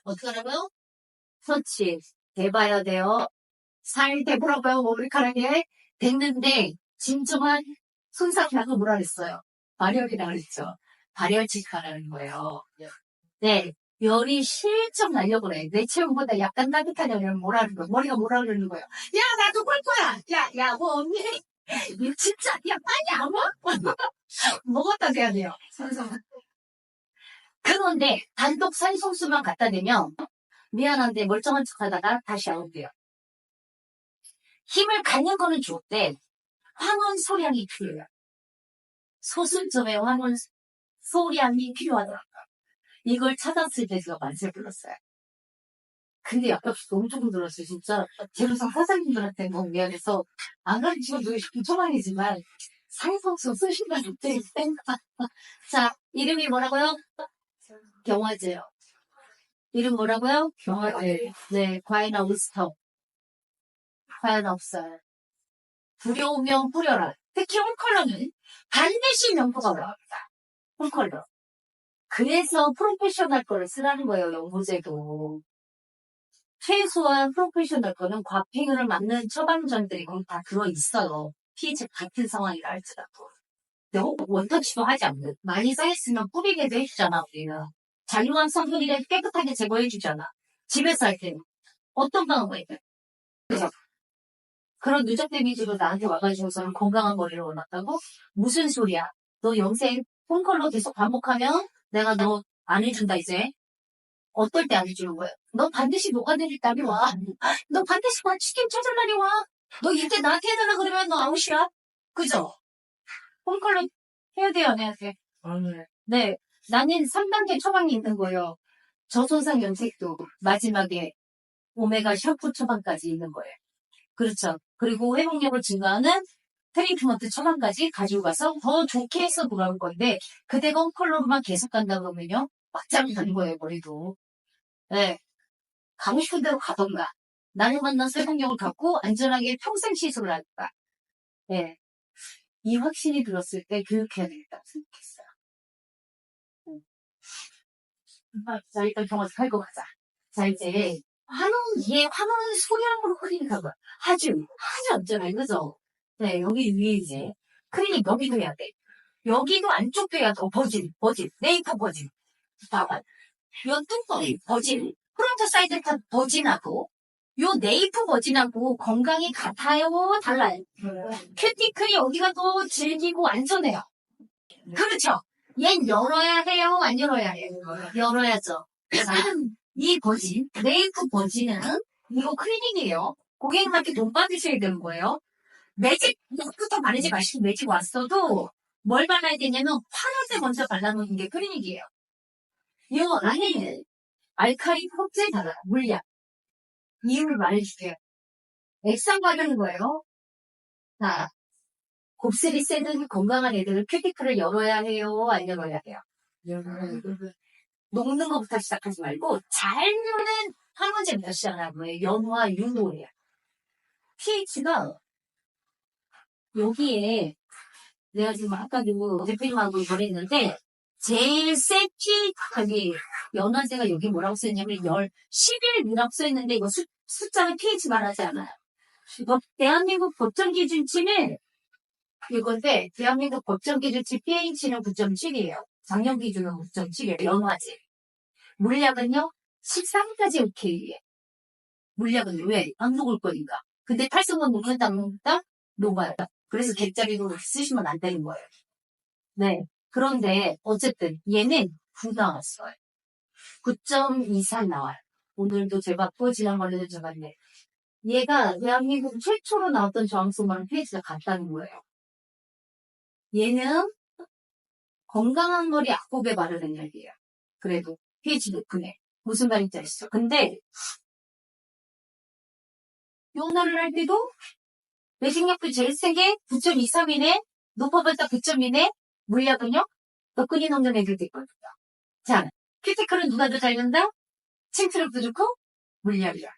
어떻게 하라고요? 터치 대봐야 돼요. 살 대보라고요. 머리카락에 됐는데 진정한 손상이라고 뭐라 그랬어요? 발열이라고 그랬죠. 발열치카라는 거예요. 네. 열이 실적 나려고 그래. 내 체온보다 약간 따뜻한 열이면 뭐라 그러는 거야? 머리가 뭐라 그러는 거예요? 야, 나도 볼 거야! 야, 뭐 언니? 이거 진짜, 야, 빨리 안 먹어? 먹었다 돼야 돼요. 선생님. 그런데 단독 산소수만 갖다 대면 미안한데 멀쩡한 척 하다가 다시 아웃돼요. 힘을 갖는 거는 좋대. 황혼 소량이 필요해요. 소수점의 황혼 소량이 필요하더라고요. 이걸 찾았을 때 제가 만세 불렀어요. 근데 약간 너무 조금 들었어요. 진짜 제로상 사장님들한테 너무 미안해서 안 가르치면 되게 부초만이지만 산성수 쓰신다 좋대. 자, 이름이 뭐라고요? 경화제요. 이름 뭐라고요? 경화제. 네, 과일나 우스터. 과연 없어요. 두려우면 뿌려라. 특히 홈컬러는 반드시 명포가 올라갑니다. 홈컬러. 그래서 프로페셔널 거를 쓰라는 거예요, 연고제도. 최소한 프로페셔널 거는 과핑을 막는 처방전들이 거기 다 들어있어요. pH 같은 상황이라 할지라도. 근데 원터치도 하지 않는. 많이 쌓였으면 뿌리게도 해주잖아, 우리는. 잔류한 성분이를 깨끗하게 제거해주잖아. 집에서 할 때는. 어떤 방법이 있어요? 그죠? 그런 누적 데미지로 나한테 와가지고서는 건강한 머리를 원한다고? 무슨 소리야? 너 영생 폰컬러 계속 반복하면 내가 너 안 해준다 이제. 어떨 때 안 해주는 거야? 너 반드시 녹아내릴 날이 와. 너 반드시 치킨 찾을 날이 와. 너 이때 나한테 해달라 그러면 너 아웃이야. 그죠? 폰컬러 해야 돼요, 안 해야 돼? 네. 나는 3단계 처방이 있는 거예요. 저손상 염색도 마지막에 오메가 샴푸 처방까지 있는 거예요. 그렇죠. 그리고 회복력을 증가하는 트리트먼트 처방까지 가지고 가서 더 좋게 해서 돌아올 건데 그대가 홈컬러로만 계속 간다 그러면요. 막장이 가는 거예요, 머리도. 네. 가고 싶은 대로 가던가. 나를 만나서 회복력을 갖고 안전하게 평생 시술을 할까. 네. 이 확신이 들었을 때 교육해야 되겠다고 생각했어요. 자, 일단 병원 살고 가자. 자, 이제 황혼 소량으로 클리닉 하고 아주 안전해, 그죠? 네, 여기 위에 이제 클리닉 여기도 해야 돼. 여기도 안쪽도 해야 돼. 버진, 네이프 버진. 봐봐. 요 뚜껑 버진, 프론트 사이드 다 버진하고 요 네이프 버진하고 건강이 같아요? 달라요? 큐티클이 여기가 더 질기고 안전해요. 그렇죠? 얜 열어야 해요? 안 열어야 해요? 열어야죠. 이 버진, 네이프 버진은 이거 클리닉이에요. 고객님한테 돈 받으셔야 되는 거예요. 매직, 부터 바르지 마시고 매직 왔어도 뭘 발라야 되냐면 화롯에 먼저 발라놓는 게 클리닉이에요. 이 안에는 알칼리 폭제 달아요. 물약. 이유를 말해줄게요. 액상 바르는 거예요. 자, 곱슬이 세는 건강한 애들은 큐티클을 열어야 해요? 안 열어야 해요? 녹는 것부터 시작하지 말고 잘 누는 항원제부터 시작하고요. 연화 윤호예요. pH가 여기에 내가 지금 아까도 대표님하고 이걸 했는데 제일 센 pH 연화제가 여기 뭐라고 써있냐면 11이라고 써있는데 이거 숫자는 pH 말하지 않아요. 이거 대한민국 법정 기준치는 이건데 대한민국 법정 기준치 pH는 9.7이에요. 작년 기준은 9.7이에요. 연화제. 물약은요 13까지 오케이예요. 물약은 왜? 안 녹을 거니까. 근데 탈성은 녹는다 안 녹는다? 녹아요. 그래서 객자리로 쓰시면 안 되는 거예요. 네. 그런데 어쨌든 얘는 9 나왔어요. 9.23 나와요. 오늘도 제봤고 지난번에도 제봤네. 얘가 대한민국 최초로 나왔던 저항성분은 pH가 같다는 거예요. 얘는 건강한 머리 악곡에 바르는 약이에요. 그래도 pH 높으네. 무슨 말인지 아시죠? 근데 용나를 할 때도 매직력도 제일 세게 9.23이네. 높아봤자 9점이네. 물약은요? 더 끊임없는 애들도 있거든요. 자, 큐티클은 누가 더 잘 된다? 칭트력도 좋고 물약이야.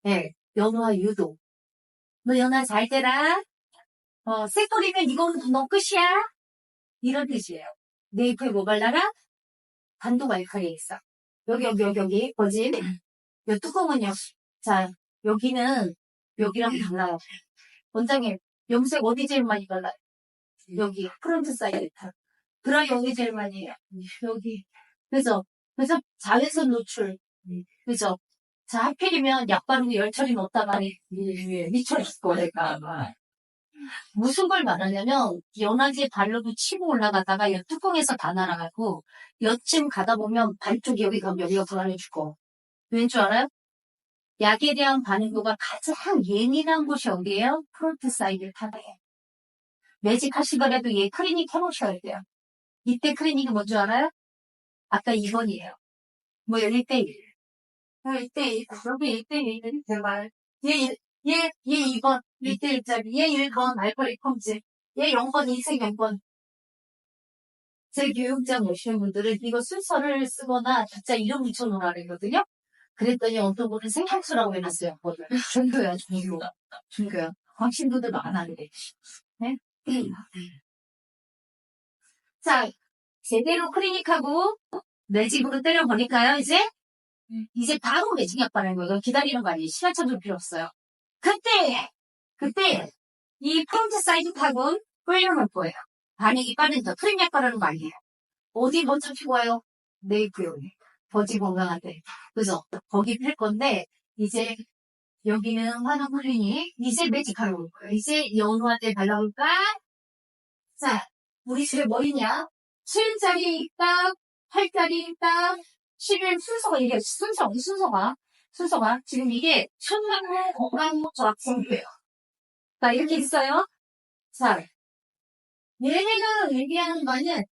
네, 연화 유도. 너 연화 잘 되라. 쇳돌이면 이건 너 끝이야. 이런 뜻이에요. 내 입에 뭐 발라라? 반도 말칼이 있어. 여기, 뭐지? 요 뚜껑은요. 자, 여기는, 여기랑 달라요. 원장님, 염색 어디 제일 많이 발라요? 여기, 프론트 사이드 탑. 드라이 어디 제일 많이 해요? 여기. 그죠? 그래서 자외선 노출. 그죠? 자, 하필이면 약 바르고 열처리 넣었다가니, 미쳐있고, 내가. 무슨 걸 말하냐면 연화제 바르고 치고 올라가다가 이 뚜껑에서 다 날아가고 여쯤 가다 보면 반쪽 여기 가면 여기가 불안해지고 왠 줄 알아요? 약에 대한 반응도가 가장 예민한 곳이 어디예요? 프론트 사이드 탑이에요. 매직 하시더라도 얘 클리닉 해놓으셔야 돼요. 이때 클리닉이 뭔지 알아요? 아까 2번이에요. 뭐 1대1. 1대1. 여기 1대1. 제발. 얘 2번, 1대1짜리. 얘 1번, 알코올 컴지. 얘 0번, 인생 0번. 제 교육장 오시는 분들은 이거 순서를 쓰거나 각자 이름 붙여놓으라 그러거든요. 그랬더니 어떤 분은 생향수라고 해놨어요. 중교야, 중교. 중교야. 광신도들 많아는데. 네? 자, 제대로 클리닉하고 매직으로 때려버릴까요, 이제? 이제 바로 매직 약 바르는 거예요. 기다리는 거 아니에요. 시간 참을 필요 없어요. 그때, 이 프론트 사이드 탑은 끌려놓을 거예요. 반응이 빠른다. 크림 약 바르는 거 아니에요. 어디 먼저 피고 와요? 네이프요. 버지 건강한데. 그죠? 거기 필 건데, 이제, 여기는 화장 클리닉. 이제 매직하러 올 거예요. 이제 연우한테 발라볼까? 자, 우리 집에 뭐 있냐? 7짜리 있다, 8짜리 있다, 11 순서가 이게 순서가 지금 이게 천만호 건강목 조합성이에요. 자, 이렇게 있어요. 자, 얘네가 얘기하는 거는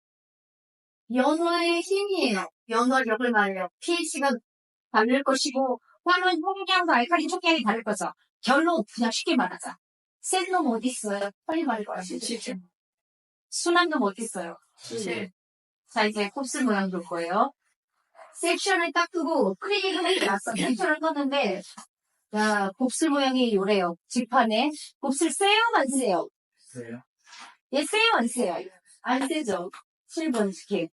연화의 힘이에요. 연화력을 말해요. pH가 다를 것이고 화는 홍량도 알칼리 촉량이 다를 거죠. 결론 그냥 쉽게 말하자. 센 놈 어디 있어요? 빨리 말해봐요. 순한 놈 어디 있어요? 자, 이제 곱슬 모양 볼 거예요. 섹션을 딱 끄고 크리닉을 났어. 섹션을 껐는데 야, 곱슬 모양이 요래요. 직판에. 곱슬 세요? 안 세요? 세요? 얘 세요? 안 세요? 안 세죠. 7번 스킵.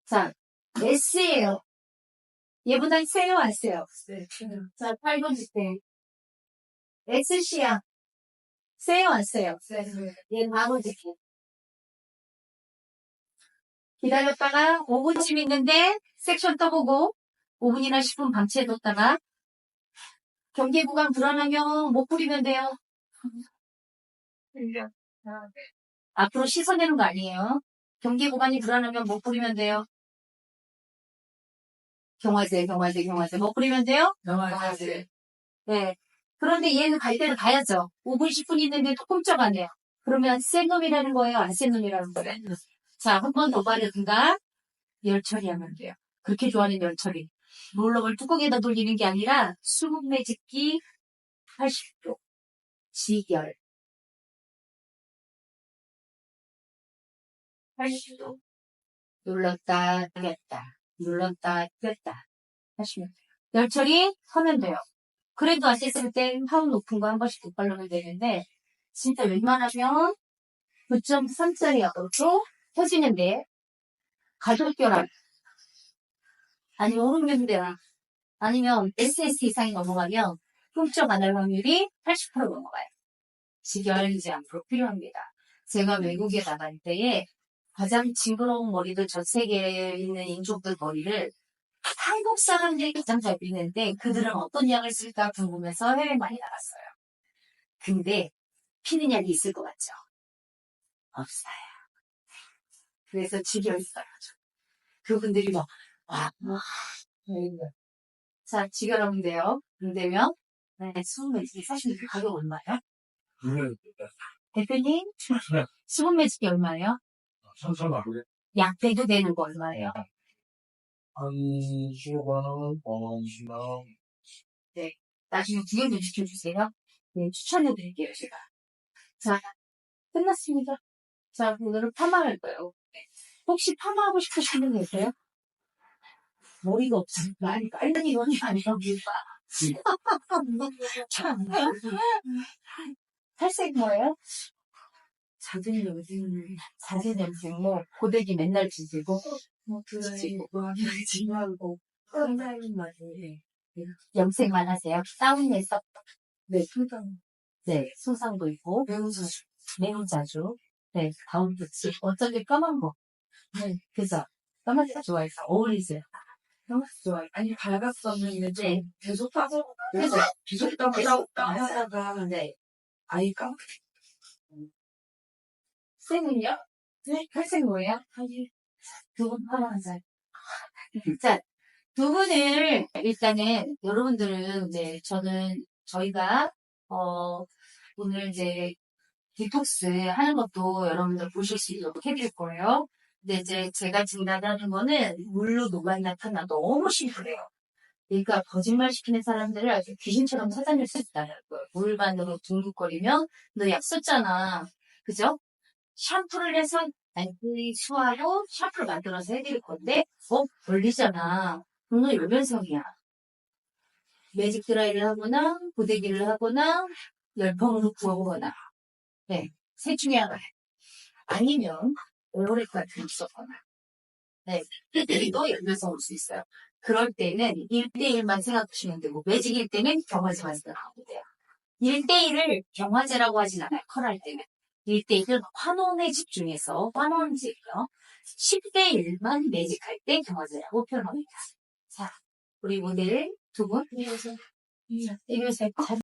자, S예요. 얘보단 세요? 안 세요? 자, 8번 스킵. SC야. 세요? 안 세요? 얘는 4번 스킵. 기다렸다가 5분쯤 있는데 섹션 떠보고 5분이나 10분 방치해뒀다가 경계 구간 불안하면 못 뿌리면 돼요. 앞으로 씻어내는 거 아니에요. 경계 구간이 불안하면 못 뿌리면 돼요. 경화제. 못 뿌리면 돼요? 영화제. 네. 그런데 얘는 갈 때는 가야죠. 5분, 10분 있는데 또 꼼짝 안 해요. 그러면 센 놈이라는 거예요? 안 센 놈이라는 거예요? 자, 한 번 더 바르든가 열 처리하면 돼요. 그렇게 좋아하는 열 처리. 롤러를 뚜껑에다 돌리는 게 아니라 수분 매직기 80도. 지결. 80도. 눌렀다, 뺐다. 하시면 돼요. 열 처리 하면 돼요. 그래도 아시을 땐 파운 높은 거 한 번씩 못 바르면 되는데, 진짜 웬만하면 9.3짜리 약으로 펴지는데, 가족결합, 아니면 호르몬대랑, 아니면 SS 이상이 넘어가면 흉적 안 할 확률이 80% 넘어가요. 지결이지 않도록 필요합니다. 제가 외국에 나갈 때에 가장 징그러운 머리들 전 세계에 있는 인종들 머리를 한국 사람들이 가장 잘 피는데 그들은 어떤 약을 쓸까 궁금해서 해외 많이 나갔어요. 근데 피는 약이 있을 것 같죠? 없어요. 그래서 지결했어요. 그분들이 막 자, 지결하면 돼요. 안 되면 수분 매직이 사실 가격 얼마예요? 대표님, 수분 매직이 얼마예요? 3,000원. 약대도 되는 거 얼마예요? 한 15만원, 20만원. 네. 나중에 구경 좀 시켜주세요. 네, 추천해드릴게요, 제가. 자, 끝났습니다. 자, 오늘은 파마할 거예요. 네. 혹시 파마하고 싶으신 분 계세요? 머리가 없으면 많이 깔는 이론이 아니라 참. 탈색 뭐예요? 잦은 염색, 뭐, 고데기 맨날 지지고, 지지고, 염색만 하세요? 다운에서? 네, 네, 손상도 있고, 매우 자주. 네, 다운도 있고, 어쩐지 까만 거. 네, 그죠? 까만색 좋아해서 어울리세요. 까만색 좋아해. 아니, 밝았었는데, 계속 빠져. 그죠? 계속 하다가, 네. 아이 까만 쌤은요? 네, 탈색 뭐예요? 두 분 파마하자. 자, 두 분을, 일단은, 여러분들은, 네, 저희가, 오늘 이제, 디톡스 하는 것도 여러분들 보실 수 있도록 해드릴 거예요. 근데 이제 제가 진단하는 거는 물로 녹아 나타나 너무 심플해요. 그러니까 거짓말 시키는 사람들을 아주 귀신처럼 찾아낼 수 있다는 거예요. 물만으로 둥글거리면 너 약 썼잖아. 그죠? 샴푸를 해서 알코올이 수하고 샴푸를 만들어서 해드릴 건데 걸리잖아. 그건 요면성이야. 매직 드라이를 하거나 고데기를 하거나 열풍으로 부어보거나 네, 셋 중에 하나. 아니면 오래 같은 있었거나 네, 또 열면성 올 수 있어요. 그럴 때는 1대1만 생각하시면 되고 매직일 때는 경화제만 생각하면 돼요. 1대1을 경화제라고 하진 않아요. 컬할 때는. 1대1은 환원에 집중해서 환원제고요. 10대1만 매직할 때 경화제라고 표현합니다. 자, 우리 모델 두 분. 이겨서